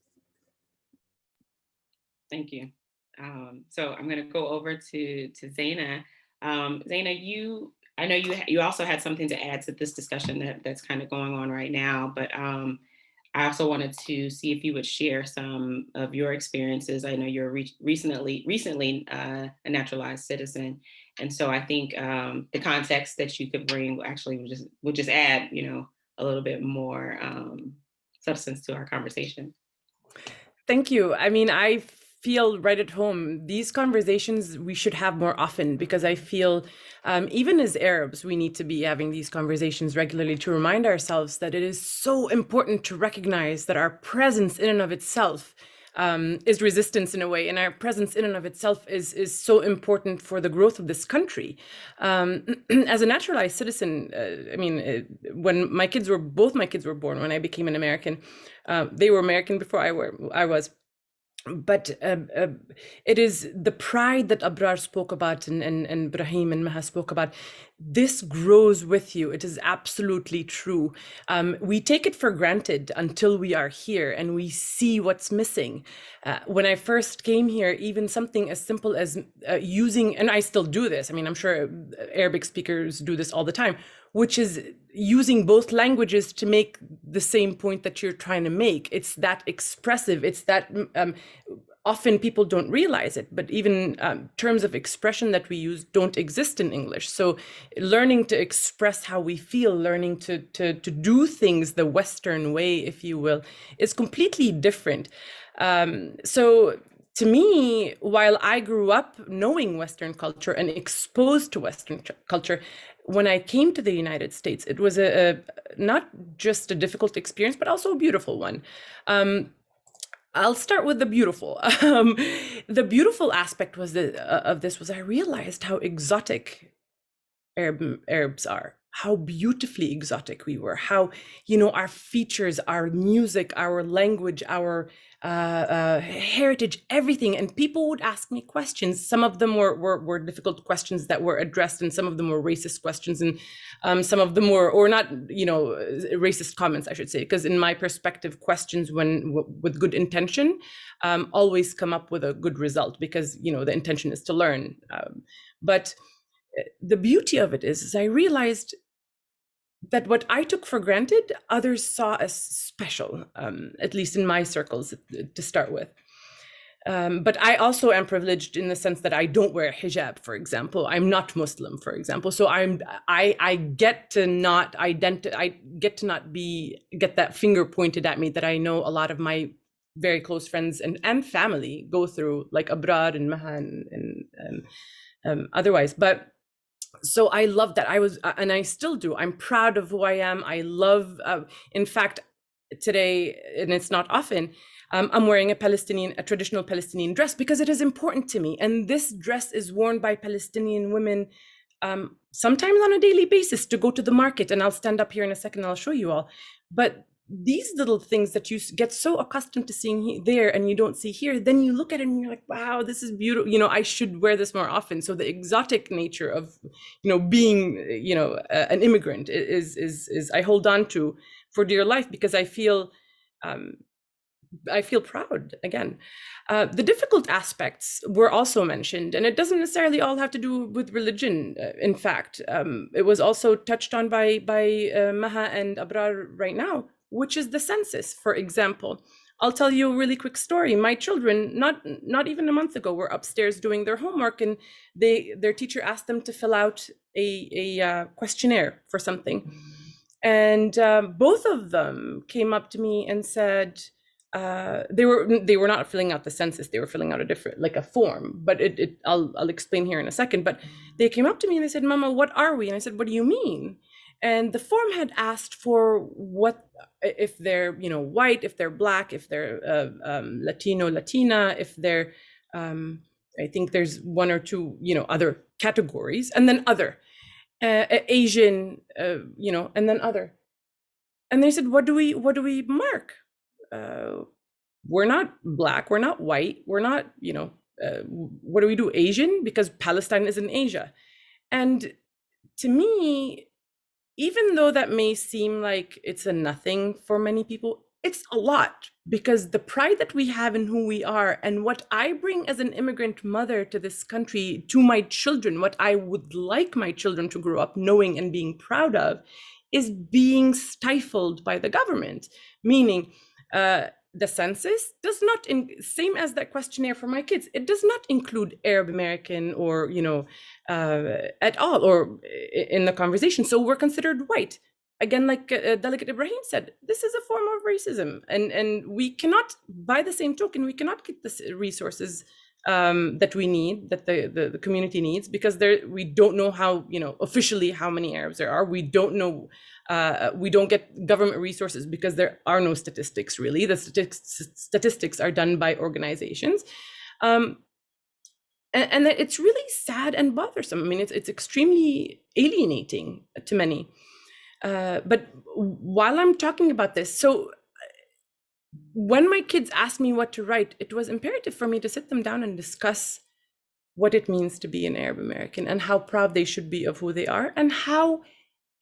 Thank you. So I'm going to go over to Zeina. Zeina, I know you also had something to add to this discussion that's kind of going on right now, but I also wanted to see if you would share some of your experiences. I know you're recently a naturalized citizen, and so I think the context that you could bring actually would just add, you know, a little bit more substance to our conversation. Thank you. I mean, I feel right at home. These conversations we should have more often, because I feel even as Arabs, we need to be having these conversations regularly to remind ourselves that it is so important to recognize that our presence in and of itself is resistance in a way, and our presence in and of itself is so important for the growth of this country. As a naturalized citizen, I mean, when both my kids were born, when I became an American, they were American before I was. But it is the pride that Abrar spoke about and Ibrahim and Maha spoke about. This grows with you. It is absolutely true. We take it for granted until we are here and we see what's missing. When I first came here, even something as simple as using, and I still do this, I mean, I'm sure Arabic speakers do this all the time, which is using both languages to make the same point that you're trying to make. It's that expressive. It's that often people don't realize it, but even terms of expression that we use don't exist in English. So learning to express how we feel, learning to do things the Western way, if you will, is completely different. So to me, while I grew up knowing Western culture and exposed to Western culture, when I came to the United States, it was not just a difficult experience, but also a beautiful one. I'll start with the beautiful. The beautiful aspect of this was I realized how exotic Arabs are, how beautifully exotic we were, how, you know, our features, our music, our language, our heritage, everything. And people would ask me questions. Some of them were difficult questions that were addressed, and some of them were racist questions, and some of them were, or not, you know, racist comments, I should say, because in my perspective, questions with good intention always come up with a good result, because, you know, the intention is to learn. But the beauty of it is I realized that what I took for granted, others saw as special, at least in my circles to start with. But I also am privileged in the sense that I don't wear hijab, for example. I'm not Muslim, for example. So I get to not get that finger pointed at me that I know a lot of my very close friends and family go through, like Abrar and Maha and otherwise. But so I love that. I was, and I still do. I'm proud of who I am. I love, in fact, today, and it's not often, I'm wearing a traditional Palestinian dress because it is important to me. And this dress is worn by Palestinian women sometimes on a daily basis to go to the market. And I'll stand up here in a second and I'll show you all. But these little things that you get so accustomed to seeing there and you don't see here, then you look at it and you're like, wow, this is beautiful. You know, I should wear this more often. So the exotic nature of, you know, being, you know, an immigrant is I hold on to for dear life, because I feel proud again. The difficult aspects were also mentioned, and it doesn't necessarily all have to do with religion. In fact, it was also touched on by Maha and Abrar right now, which is the census, for example. I'll tell you a really quick story. My children, not even a month ago, were upstairs doing their homework, and their teacher asked them to fill out a questionnaire for something. And both of them came up to me and said, they were not filling out the census, they were filling out a different, like a form, but I'll explain here in a second. But they came up to me and they said, Mama, what are we? And I said, what do you mean? And the form had asked for what, if they're, you know, white, if they're Black, if they're Latino, Latina, if they're, I think there's one or two, you know, other categories, and then other, Asian, you know, and then other. And they said, what do we mark? We're not Black, we're not white, we're not, you know, what do we do? Asian, because Palestine is in Asia. And to me, even though that may seem like it's a nothing for many people, it's a lot, because the pride that we have in who we are and what I bring as an immigrant mother to this country, to my children, what I would like my children to grow up knowing and being proud of, is being stifled by the government. Meaning, the census does not, same as that questionnaire for my kids, it does not include Arab American or, you know, at all, or in the conversation. So we're considered white. Again, like Delegate Ibrahim said, this is a form of racism. And we cannot, by the same token, we cannot get the resources that we need, that the community needs, because we don't know how, you know, officially how many Arabs there are. We don't know, we don't get government resources because there are no statistics really. The statistics are done by organizations. And it's really sad and bothersome. I mean, it's extremely alienating to many. But while I'm talking about this, so when my kids asked me what to write, it was imperative for me to sit them down and discuss what it means to be an Arab American and how proud they should be of who they are, and how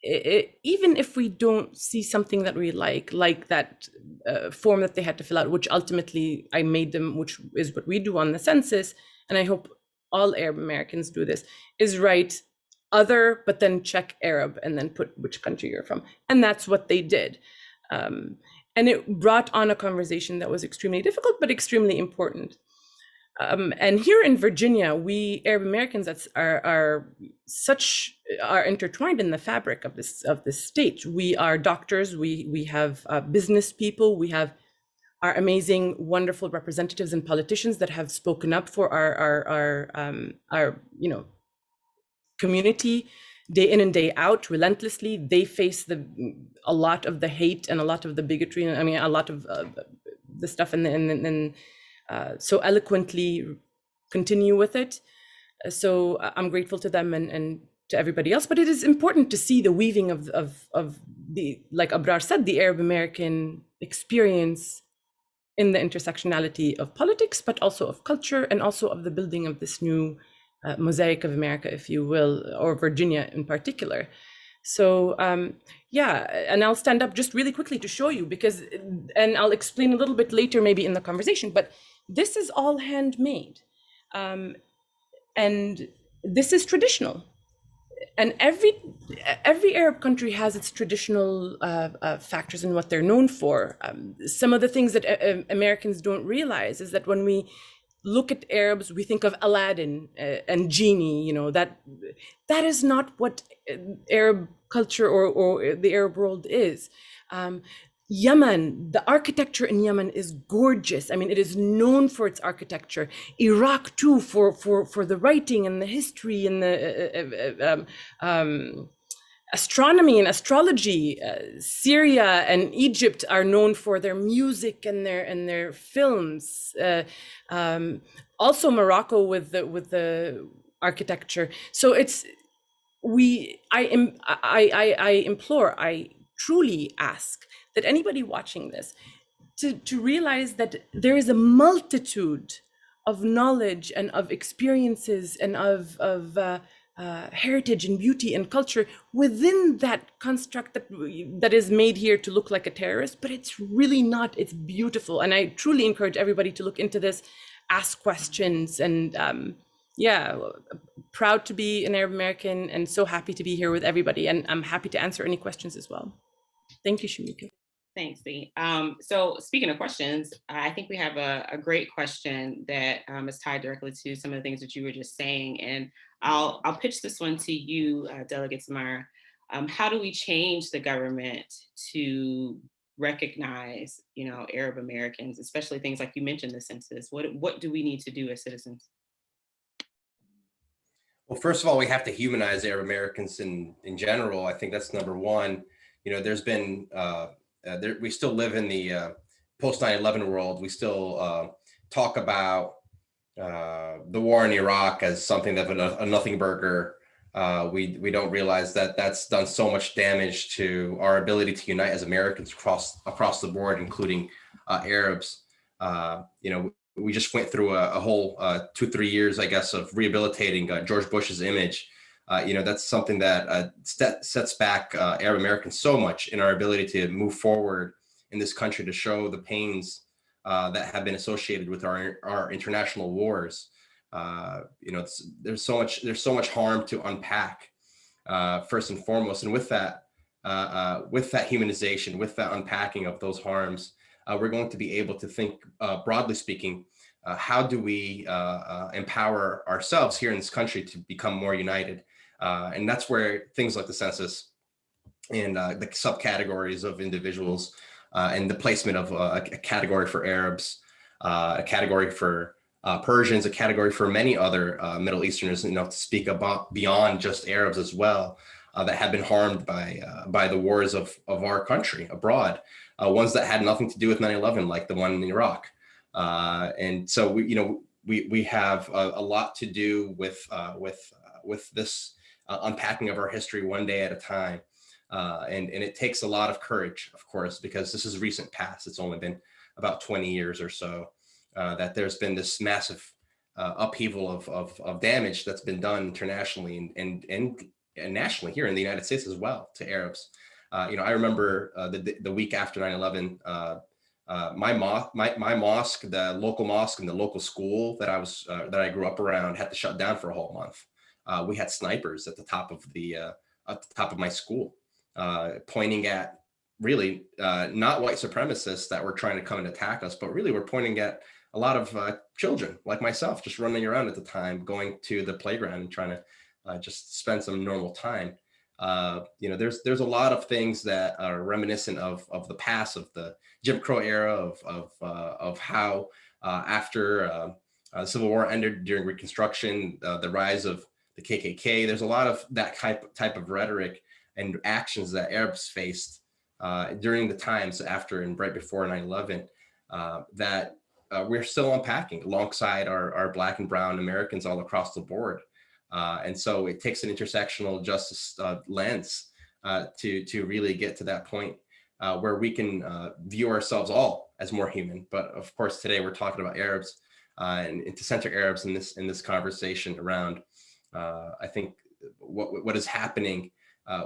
even if we don't see something that we like that form that they had to fill out, which ultimately I made them, which is what we do on the census, and I hope all Arab Americans do this, is write other, but then check Arab and then put which country you're from. And that's what they did. And it brought on a conversation that was extremely difficult, but extremely important. And here in Virginia, we Arab Americans are intertwined in the fabric of this state. We are doctors, we have business people, we have our amazing, wonderful representatives and politicians that have spoken up for our you know, community day in and day out relentlessly. They face a lot of the hate and a lot of the bigotry, and I mean a lot of the stuff, and so eloquently continue with it. So I'm grateful to them and to everybody else. But it is important to see the weaving of the, like Abrar said, the Arab American experience in the intersectionality of politics, but also of culture, and also of the building of this new mosaic of America, if you will, or Virginia in particular. So yeah, and I'll stand up just really quickly to show you, because, and I'll explain a little bit later maybe in the conversation, but this is all handmade. And this is traditional. And every Arab country has its traditional factors in what they're known for. Some of the things that Americans don't realize is that when we look at Arabs, we think of Aladdin and Genie, you know, that is not what Arab culture or the Arab world is. Yemen, the architecture in Yemen is gorgeous. I mean, it is known for its architecture. Iraq too, for the writing and the history and the astronomy and astrology. Syria and Egypt are known for their music and their films. Also Morocco with the architecture. So I implore, I truly ask that anybody watching this to realize that there is a multitude of knowledge and of experiences and of heritage and beauty and culture within that construct that is made here to look like a terrorist, but it's really not. It's beautiful. And I truly encourage everybody to look into this, ask questions, and yeah, proud to be an Arab American and so happy to be here with everybody. And I'm happy to answer any questions as well. Thank you, Shemika. Thanks, Dee. So speaking of questions, I think we have a great question that is tied directly to some of the things that you were just saying. And I'll pitch this one to you, Delegate Samara. how do we change the government to recognize, Arab Americans, especially things like you mentioned, the census? What do we need to do as citizens? Well, first of all, we have to humanize Arab Americans in general. I think that's number one. There's been, we still live in the post 9/11 world. We still talk about the war in Iraq as something of a nothing burger. We don't realize that that's done so much damage to our ability to unite as Americans across the board, including Arabs. We just went through a whole 2-3 years, I guess, of rehabilitating George Bush's image. That's something that sets back Arab Americans so much in our ability to move forward in this country, to show the pains that have been associated with our international wars. There's so much harm to unpack, first and foremost, and with that humanization, with that unpacking of those harms, we're going to be able to think, broadly speaking, how do we empower ourselves here in this country to become more united? And that's where things like the census and the subcategories of individuals and the placement of a category for Arabs, a category for Persians, a category for many other Middle Easterners, to speak about beyond just Arabs as well, that have been harmed by the wars of our country abroad, ones that had nothing to do with 9/11, like the one in Iraq. And so we have a lot to do with this unpacking of our history one day at a time. And it takes a lot of courage, of course, because this is recent past. It's only been about 20 years or so that there's been this massive upheaval of damage that's been done internationally and nationally here in the United States as well to Arabs. I remember the week after 9/11, my mosque, the local mosque and the local school that I grew up around had to shut down for a whole month. We had snipers at the top of my school, pointing at really not white supremacists that were trying to come and attack us, but really were pointing at a lot of children like myself, just running around at the time, going to the playground and trying to just spend some normal time. There's a lot of things that are reminiscent of the past, of the Jim Crow era, of how after the Civil War ended, during Reconstruction, the rise of the KKK. There's a lot of that type of rhetoric and actions that Arabs faced during the times after and right before 9/11 that we're still unpacking alongside our Black and Brown Americans all across the board. And so it takes an intersectional justice lens to really get to that point where we can view ourselves all as more human. But of course, today we're talking about Arabs and to center Arabs in this conversation around, I think, what is happening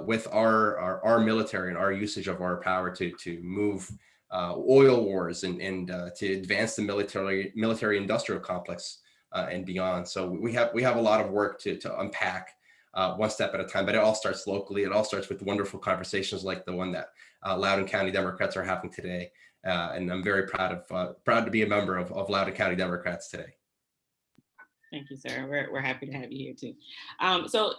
with our military and our usage of our power to move oil wars and to advance the military industrial complex and beyond. So we have a lot of work to unpack one step at a time, but it all starts locally. It all starts with wonderful conversations like the one that Loudoun County Democrats are having today. And I'm very proud to be a member of Loudoun County Democrats today. Thank you, sir. We're happy to have you here too. So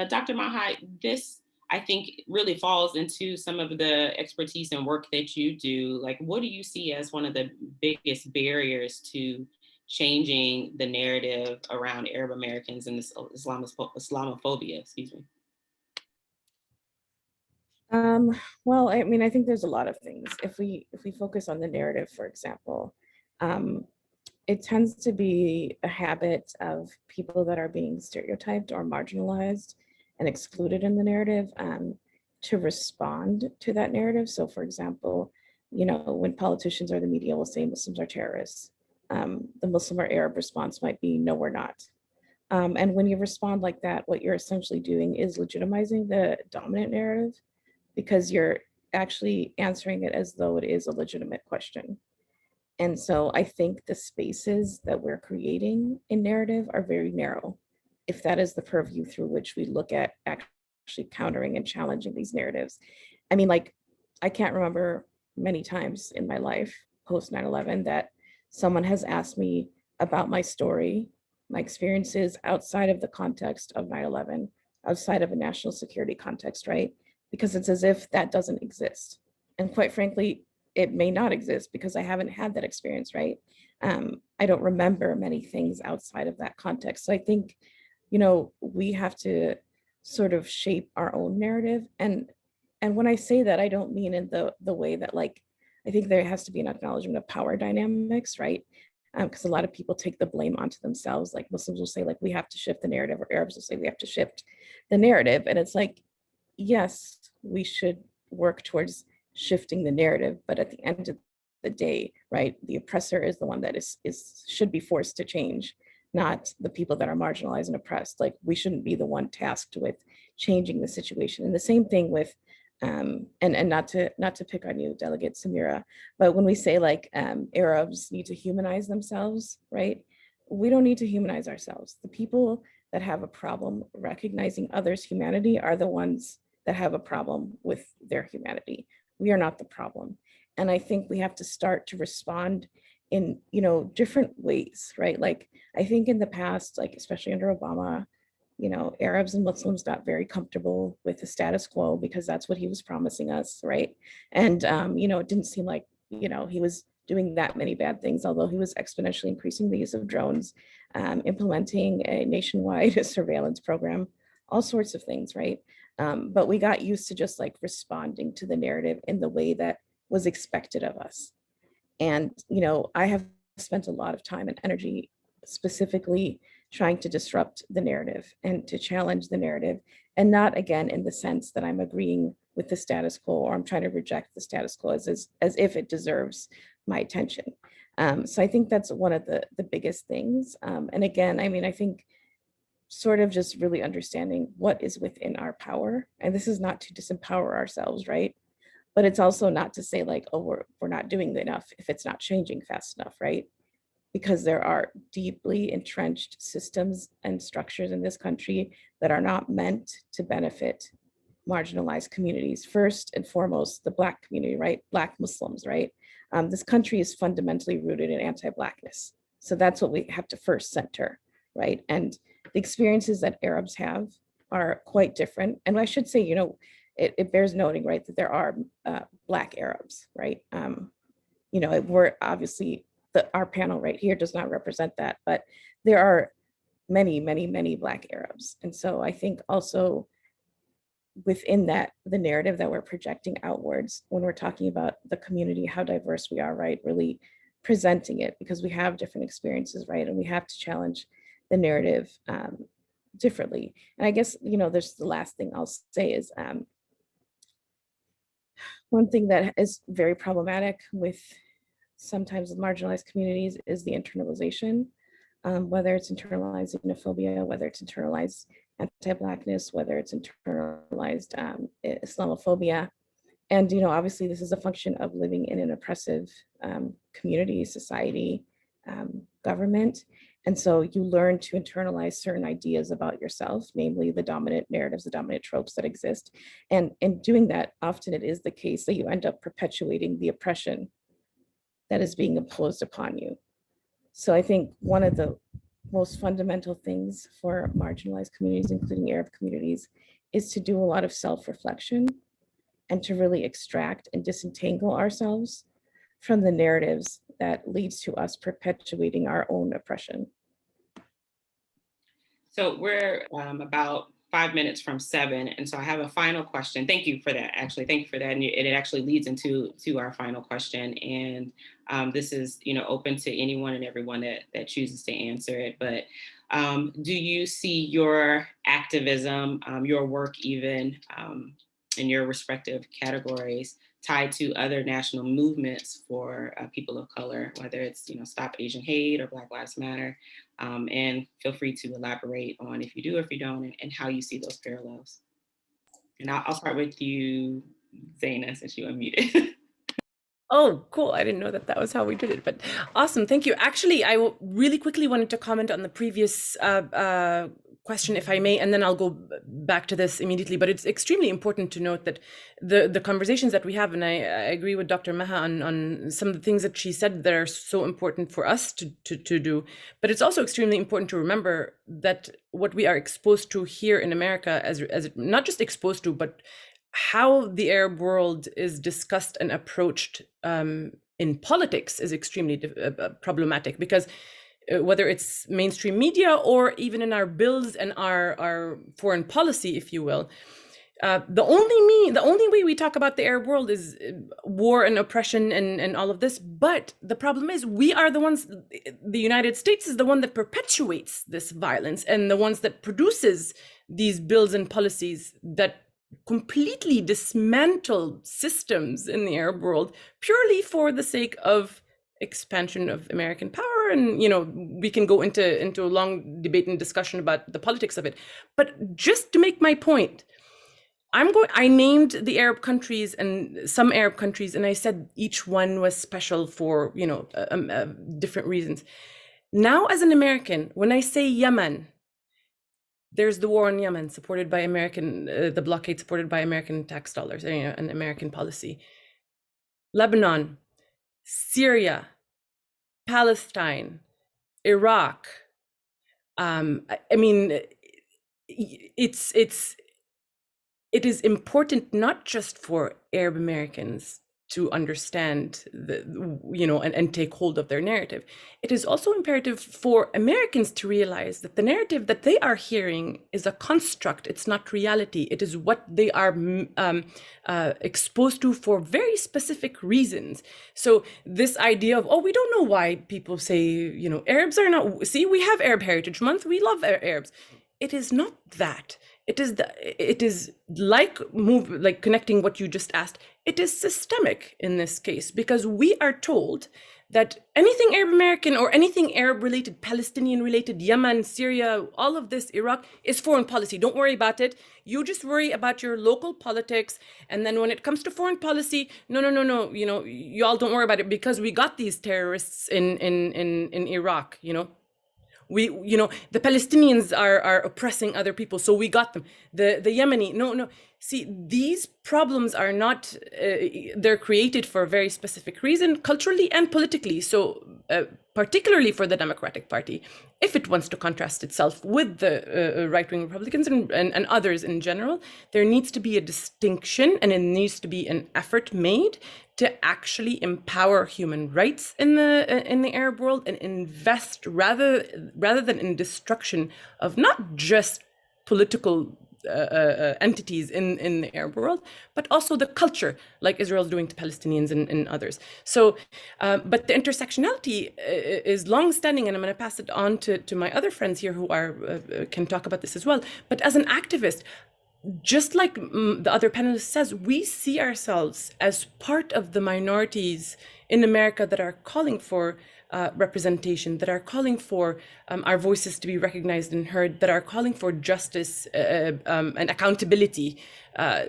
Dr. Maha, this I think really falls into some of the expertise and work that you do. Like, what do you see as one of the biggest barriers to changing the narrative around Arab Americans and this Islamophobia, excuse me? Well, I mean, I think there's a lot of things. If we focus on the narrative, for example, it tends to be a habit of people that are being stereotyped or marginalized and excluded in the narrative to respond to that narrative. So for example, when politicians or the media will say Muslims are terrorists, the Muslim or Arab response might be, no, we're not. And when you respond like that, what you're essentially doing is legitimizing the dominant narrative because you're actually answering it as though it is a legitimate question. And so I think the spaces that we're creating in narrative are very narrow, if that is the purview through which we look at actually countering and challenging these narratives. I mean, like, I can't remember many times in my life post 9/11 that someone has asked me about my story, my experiences outside of the context of 9/11, outside of a national security context, right? because it's as if that doesn't exist. And quite frankly, it may not exist because I haven't had that experience, right? I don't remember many things outside of that context. So I think, we have to sort of shape our own narrative. And when I say that, I don't mean in the way that, like, I think there has to be an acknowledgement of power dynamics, right? Because a lot of people take the blame onto themselves. Like Muslims will say, like, we have to shift the narrative, or Arabs will say we have to shift the narrative. And it's like, yes, we should work towards shifting the narrative, but at the end of the day, right, the oppressor is the one that should be forced to change, not the people that are marginalized and oppressed. Like, we shouldn't be the one tasked with changing the situation. And the same thing with and not to pick on you, Delegate Samirah, but when we say, like, Arabs need to humanize themselves, right? We don't need to humanize ourselves. The people that have a problem recognizing others' humanity are the ones that have a problem with their humanity. We are not the problem. And I think we have to start to respond in, different ways, right? Like, I think in the past, like, especially under Obama, Arabs and Muslims got very comfortable with the status quo because that's what he was promising us, right? And, it didn't seem like, he was doing that many bad things, although he was exponentially increasing the use of drones, implementing a nationwide surveillance program, all sorts of things, right? But we got used to just, like, responding to the narrative in the way that was expected of us. And, I have spent a lot of time and energy specifically trying to disrupt the narrative and to challenge the narrative, and not, again, in the sense that I'm agreeing with the status quo or I'm trying to reject the status quo as if it deserves my attention. So I think that's one of the biggest things. And again, I mean, I think sort of just really understanding what is within our power. And this is not to disempower ourselves, right? But it's also not to say, like, oh, we're not doing enough if it's not changing fast enough, right? Because there are deeply entrenched systems and structures in this country that are not meant to benefit marginalized communities. First and foremost, the Black community, right? Black Muslims, right? This country is fundamentally rooted in anti-Blackness. So that's what we have to first center, right? And the experiences that Arabs have are quite different. And I should say, it bears noting, right, that there are Black Arabs, right? We're obviously, our panel right here does not represent that, but there are many, many, many Black Arabs. And so I think also within that, the narrative that we're projecting outwards when we're talking about the community, how diverse we are, right? Really presenting it, because we have different experiences, right? And we have to challenge the narrative differently. And I guess, there's the last thing I'll say is one thing that is very problematic with sometimes marginalized communities is the internalization, whether it's internalized xenophobia, whether it's internalized anti-Blackness, whether it's internalized Islamophobia. And, obviously this is a function of living in an oppressive community, society, government. And so you learn to internalize certain ideas about yourself, namely the dominant narratives, the dominant tropes that exist. And in doing that, often it is the case that you end up perpetuating the oppression that is being imposed upon you. So I think one of the most fundamental things for marginalized communities, including Arab communities, is to do a lot of self-reflection and to really extract and disentangle ourselves from the narratives that leads to us perpetuating our own oppression. So we're about 5 minutes from 7. And so I have a final question. Thank you for that, actually. Thank you for that. And it actually leads into our final question. And this is, open to anyone and everyone that chooses to answer it. But do you see your activism, your work even in your respective categories tied to other national movements for people of color, whether it's, Stop Asian Hate or Black Lives Matter? And feel free to elaborate on if you do or if you don't, and how you see those parallels. And I'll start with you, Zeina, since you unmuted. Oh, cool. I didn't know that was how we did it, but awesome. Thank you. Actually, I really quickly wanted to comment on the previous question, if I may, and then I'll go back to this immediately. But it's extremely important to note that the conversations that we have, and I agree with Dr. Maha on some of the things that she said that are so important for us to do. But it's also extremely important to remember that what we are exposed to here in America, as not just exposed to, but how the Arab world is discussed and approached in politics is extremely problematic, because whether it's mainstream media or even in our bills and our foreign policy, if you will, the only way we talk about the Arab world is war and oppression and all of this. But the problem is, we are the ones, the United States is the one that perpetuates this violence and the ones that produces these bills and policies that completely dismantle systems in the Arab world purely for the sake of expansion of American power. And, you know, we can go into a long debate and discussion about the politics of it. But just to make my point, I named the Arab countries and some Arab countries, and I said each one was special for, you know, different reasons. Now, as an American, when I say Yemen, there's the war in Yemen supported by American, the blockade supported by American tax dollars, you know, and American policy. Lebanon, Syria, Palestine, Iraq. I mean, it is important not just for Arab Americans to understand and take hold of their narrative. It is also imperative for Americans to realize that the narrative that they are hearing is a construct. It's not reality. It is what they are exposed to for very specific reasons. So this idea of, oh, we don't know why people say, you know, Arabs are not, see, we have Arab Heritage Month. We love Arabs. It is not that. It is like connecting what you just asked. It is systemic in this case, because we are told that anything Arab American or anything Arab related, Palestinian related, Yemen, Syria, all of this, Iraq, is foreign policy. Don't worry about it. You just worry about your local politics. And then when it comes to foreign policy, no, you know, y'all don't worry about it, because we got these terrorists in Iraq, you know. The Palestinians are oppressing other people, so we got them. The Yemeni, no. See, these problems are not, they're created for a very specific reason, culturally and politically. So particularly for the Democratic Party, if it wants to contrast itself with the right-wing Republicans and others in general, there needs to be a distinction, and it needs to be an effort made to actually empower human rights in the Arab world and invest rather than in destruction of not just political entities in the Arab world, but also the culture, like Israel's doing to Palestinians and others. So, but the intersectionality is long-standing, and I'm going to pass it on to my other friends here who can talk about this as well. But as an activist, just like the other panelist says, we see ourselves as part of the minorities in America that are calling for representation, that are calling for our voices to be recognized and heard, that are calling for justice and accountability,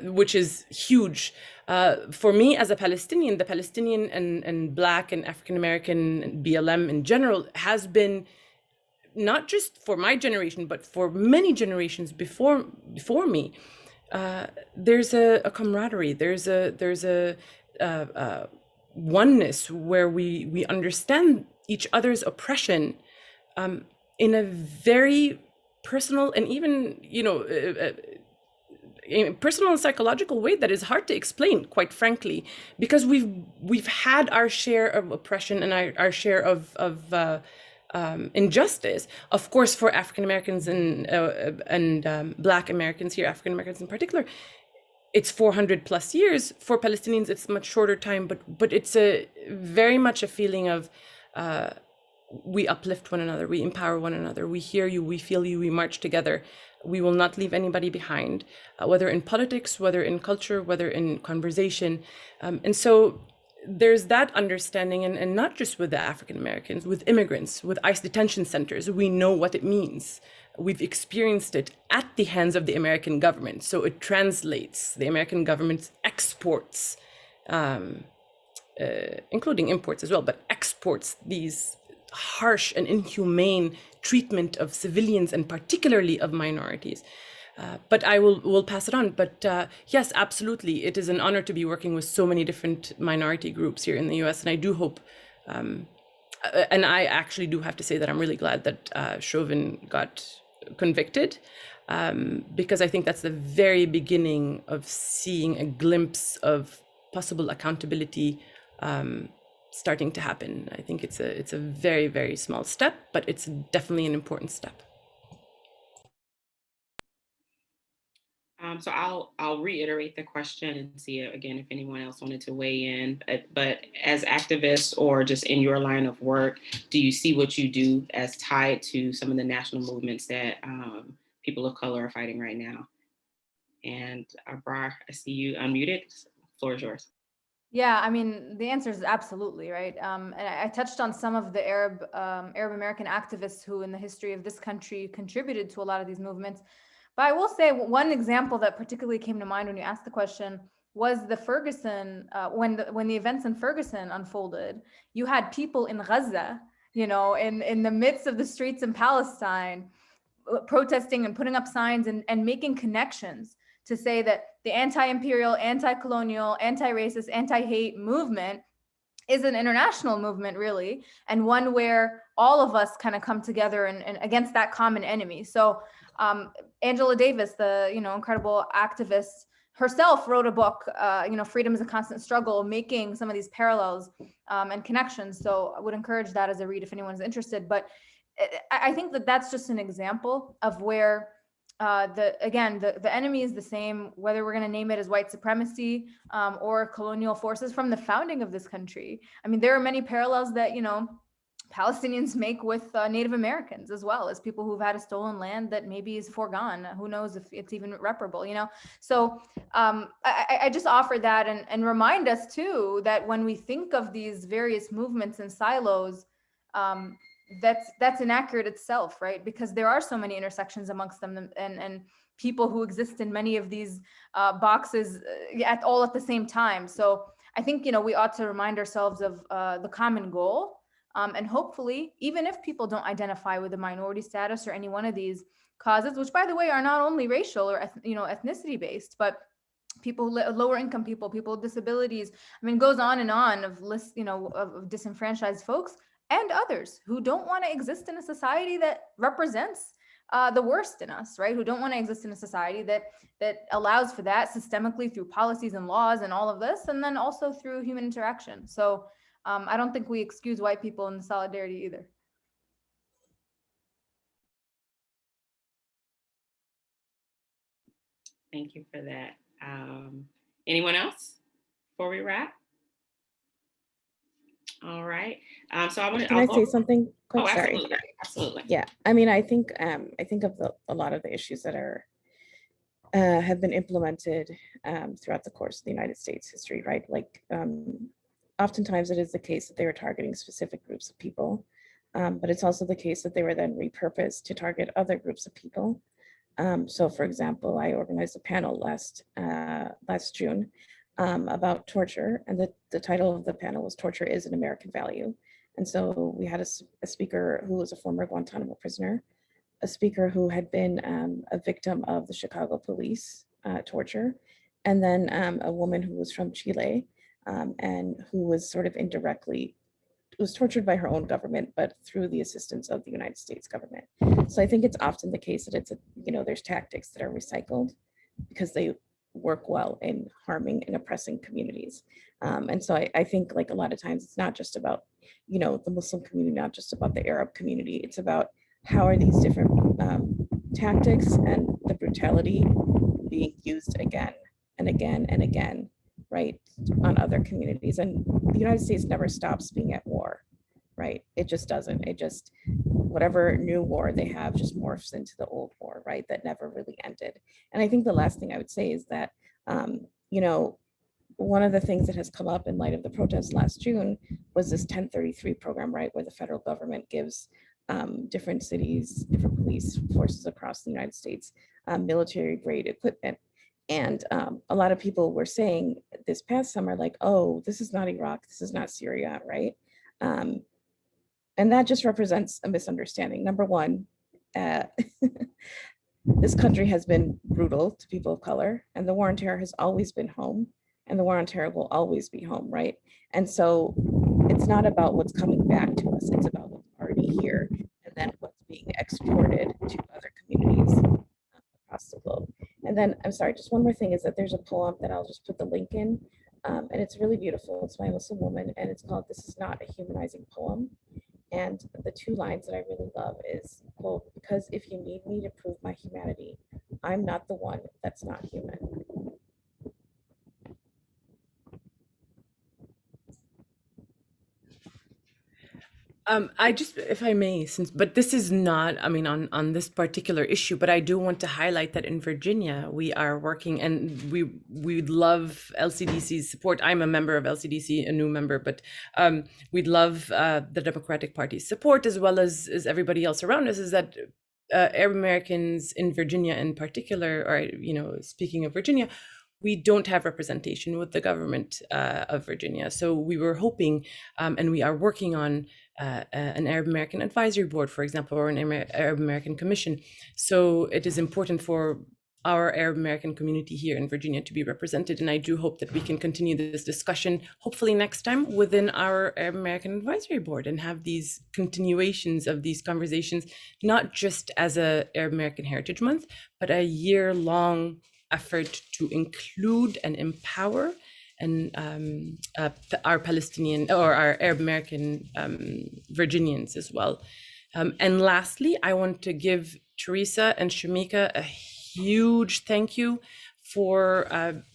which is huge. For me as a Palestinian, the Palestinian and Black and African American BLM in general has been, not just for my generation, but for many generations before me, there's a camaraderie, there's a oneness where we understand each other's oppression in a very personal and even, personal and psychological way that is hard to explain, quite frankly, because we've had our share of oppression and our share of injustice. Of course, for African Americans and Black Americans here, African Americans in particular, it's 400 plus years. For Palestinians, it's much shorter time, but it's very much a feeling of we uplift one another, we empower one another, we hear you, we feel you, we march together. We will not leave anybody behind, whether in politics, whether in culture, whether in conversation. And so there's that understanding, and not just with the African Americans, with immigrants, with ICE detention centers. We know what it means. We've experienced it at the hands of the American government. So it translates. The American government exports, including imports as well, but exports these harsh and inhumane treatment of civilians and particularly of minorities. But I will pass it on. But yes, absolutely. It is an honor to be working with so many different minority groups here in the US. And I do hope, and I actually do have to say that I'm really glad that Chauvin got convicted. because I think that's the very beginning of seeing a glimpse of possible accountability starting to happen. I think it's a very, very small step, but it's definitely an important step. So I'll reiterate the question and see again if anyone else wanted to weigh in. But as activists or just in your line of work, do you see what you do as tied to some of the national movements that people of color are fighting right now? And Abrar, I see you unmuted. The floor is yours. Yeah, I mean, the answer is absolutely, right? And I touched on some of the Arab American activists who in the history of this country contributed to a lot of these movements. But I will say one example that particularly came to mind when you asked the question was the Ferguson, when the events in Ferguson unfolded, you had people in Gaza, you know, in the midst of the streets in Palestine, protesting and putting up signs and making connections to say that the anti-imperial, anti-colonial, anti-racist, anti-hate movement is an international movement, really, and one where all of us kind of come together and against that common enemy. So Angela Davis, the incredible activist herself, wrote a book, Freedom is a Constant Struggle, making some of these parallels and connections. So I would encourage that as a read if anyone's interested. But I think that that's just an example of where the enemy is the same, whether we're going to name it as white supremacy or colonial forces from the founding of this country. I mean, there are many parallels that, Palestinians make with Native Americans as well as people who've had a stolen land that maybe is foregone. Who knows if it's even reparable, So I just offer that and remind us too, that when we think of these various movements and silos, that's inaccurate itself, right? Because there are so many intersections amongst them and people who exist in many of these boxes at the same time. So I think, we ought to remind ourselves of the common goal. And hopefully, even if people don't identify with a minority status or any one of these causes, which by the way, are not only racial or, ethnicity based, but people, lower income people with disabilities, I mean, goes on and on of lists, of disenfranchised folks and others who don't want to exist in a society that represents the worst in us, right? Who don't want to exist in a society that allows for that systemically through policies and laws and all of this, and then also through human interaction. So I don't think we excuse white people in the solidarity either. Thank you for that. Anyone else before we wrap? All right. So I want to. Can I say something quick? Sorry. Absolutely. Absolutely. Yeah. I mean, I think of a lot of the issues that are have been implemented throughout the course of the United States history, right? Like, oftentimes it is the case that they were targeting specific groups of people, but it's also the case that they were then repurposed to target other groups of people. So, for example, I organized a panel last June about torture, and the title of the panel was "Torture is an American Value." And so we had a speaker who was a former Guantanamo prisoner, a speaker who had been a victim of the Chicago police torture, and then a woman who was from Chile and who was sort of indirectly was tortured by her own government, but through the assistance of the United States government. So I think it's often the case that there's tactics that are recycled because they work well in harming and oppressing communities. And so I think like a lot of times it's not just about, the Muslim community, not just about the Arab community. It's about how are these different tactics and the brutality being used again and again and again, right, on other communities. And the United States never stops being at war, right? It just doesn't. It just, whatever new war they have just morphs into the old war, right? That never really ended. And I think the last thing I would say is that, one of the things that has come up in light of the protests last June was this 1033 program, right? Where the federal government gives different cities, different police forces across the United States, military grade equipment. And a lot of people were saying this past summer, like, oh, this is not Iraq, this is not Syria, right? And that just represents a misunderstanding. Number one, this country has been brutal to people of color, and the war on terror has always been home, and the war on terror will always be home, right? And so it's not about what's coming back to us, it's about what's already here, and then what's being exported to other communities And then, I'm sorry, just one more thing is that there's a poem that I'll just put the link in. And it's really beautiful. It's by a Muslim woman, and it's called "This Is Not a Humanizing Poem." And the two lines that I really love is, quote, "Because if you need me to prove my humanity, I'm not the one that's not human." I just, if I may, but this is not, I mean, on this particular issue, but I do want to highlight that in Virginia, we are working, and we'd love LCDC's support. I'm a member of LCDC, a new member, but we'd love the Democratic Party's support, as well as everybody else around us, is that Arab Americans in Virginia in particular, or, you know, speaking of Virginia, we don't have representation with the government of Virginia. So we were hoping, and we are working on an Arab American advisory board, for example, or an Arab American commission. So it is important for our Arab American community here in Virginia to be represented. And I do hope that we can continue this discussion, hopefully next time, within our Arab American advisory board, and have these continuations of these conversations, not just as a Arab American Heritage Month, but a year-long effort to include and empower and our Palestinian or our Arab American Virginians as well. And lastly, I want to give Theresa and Shemika a huge thank you for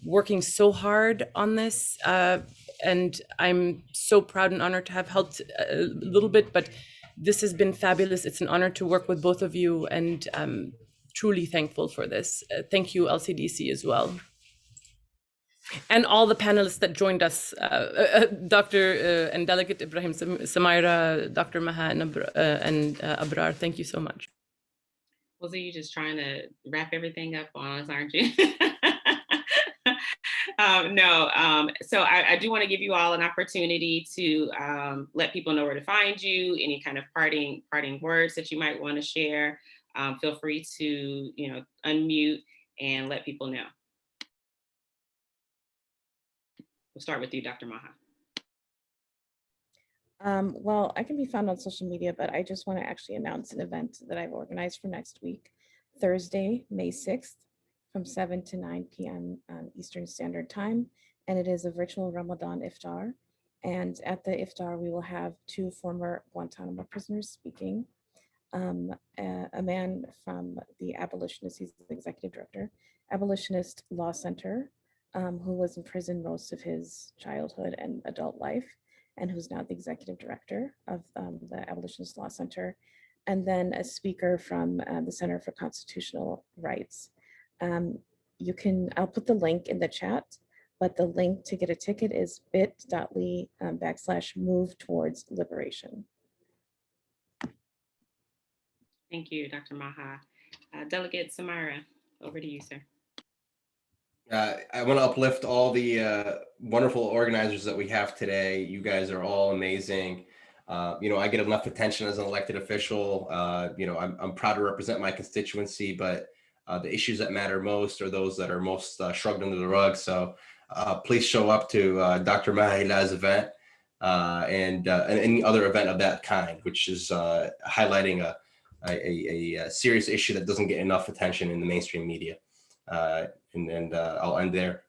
working so hard on this. And I'm so proud and honored to have helped a little bit, but this has been fabulous. It's an honor to work with both of you, and truly thankful for this. Thank you, LCDC, as well. And all the panelists that joined us, Dr. and Delegate Ibrahim, Samirah, Dr. Maha, and Abrar, thank you so much. Well, so you're just trying to wrap everything up on us, aren't you? So I do want to give you all an opportunity to let people know where to find you, any kind of parting words that you might want to share. Feel free to, unmute and let people know. We'll start with you, Dr. Maha. Well, I can be found on social media, but I just want to actually announce an event that I've organized for next week, Thursday, May 6th, from 7 to 9 p.m. Eastern Standard Time. And it is a virtual Ramadan iftar. And at the iftar, we will have 2 former Guantanamo prisoners speaking. A man from the abolitionist, he's the executive director, Abolitionist Law Center, who was in prison most of his childhood and adult life, and who's now the executive director of the Abolitionist Law Center, and then a speaker from the Center for Constitutional Rights. I'll put the link in the chat, but the link to get a ticket is bit.ly/move towards liberation. Thank you, Dr. Maha. Delegate Samara, over to you, sir. I want to uplift all the wonderful organizers that we have today. You guys are all amazing. I get enough attention as an elected official. I'm proud to represent my constituency, but the issues that matter most are those that are most shrugged under the rug. So please show up to Dr. Maha Hilal's event and any other event of that kind, which is highlighting a serious issue that doesn't get enough attention in the mainstream media. And I'll end there.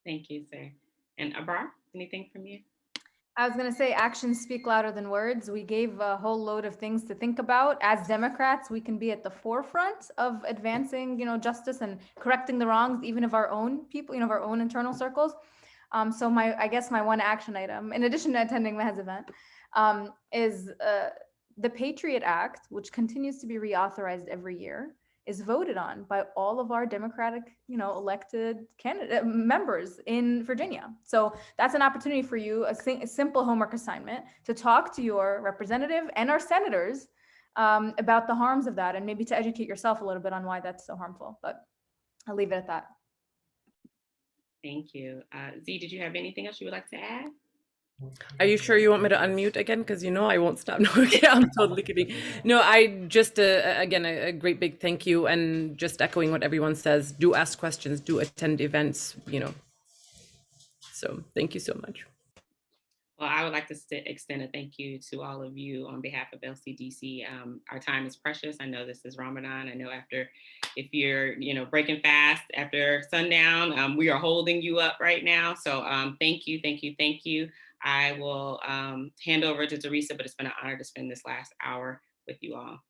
Thank you, sir. And Abrar, anything from you? I was going to say actions speak louder than words. We gave a whole load of things to think about. As Democrats, we can be at the forefront of advancing, justice and correcting the wrongs, even of our own people, of our own internal circles. So I guess my one action item, in addition to attending Maha's event, is the Patriot Act, which continues to be reauthorized every year, is voted on by all of our Democratic, elected candidate members in Virginia. So that's an opportunity for you, a simple homework assignment, to talk to your representative and our senators about the harms of that, and maybe to educate yourself a little bit on why that's so harmful. But I'll leave it at that. Thank you. Z, did you have anything else you would like to add? Are you sure you want me to unmute again? Because I won't stop. No, okay, I'm totally kidding. No, I just, again, a great big thank you, and just echoing what everyone says, do ask questions, do attend events, So thank you so much. Well, I would like to extend a thank you to all of you on behalf of LCDC. Our time is precious. I know this is Ramadan. I know if you're, breaking fast after sundown, we are holding you up right now. So thank you, thank you, thank you. I will hand over to Theresa, but it's been an honor to spend this last hour with you all.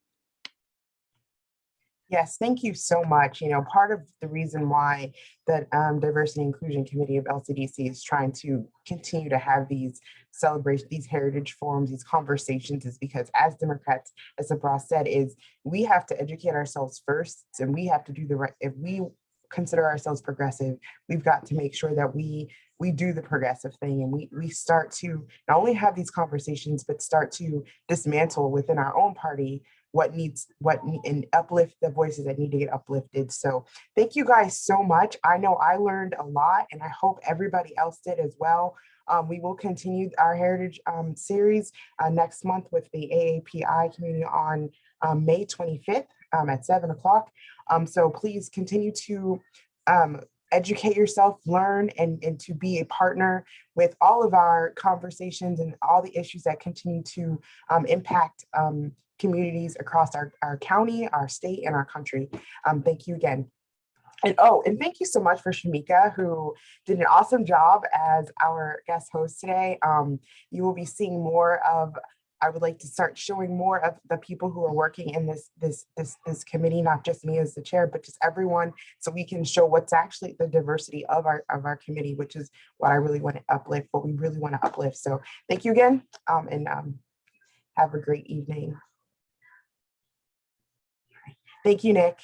Yes, thank you so much. Part of the reason why the Diversity and Inclusion Committee of LCDC is trying to continue to have these celebrations, these heritage forums, these conversations is because as Democrats, as Sabra said, is we have to educate ourselves first, and we have to do the right. If we consider ourselves progressive, we've got to make sure that we do the progressive thing, and we start to not only have these conversations, but start to dismantle within our own party and uplift the voices that need to get uplifted. So thank you guys so much. I know I learned a lot, and I hope everybody else did as well. We will continue our heritage series next month with the AAPI community on May 25th at 7 o'clock. So please continue to educate yourself, learn, and to be a partner with all of our conversations and all the issues that continue to impact communities across our county, our state, and our country. Thank you again. And thank you so much for Shemika, who did an awesome job as our guest host today. You will be seeing more of, I would like to start showing more of the people who are working in this committee, not just me as the chair, but just everyone, so we can show what's actually the diversity of our committee, which is what I really want to uplift, what we really want to uplift. So thank you again, and have a great evening. Thank you, Nick.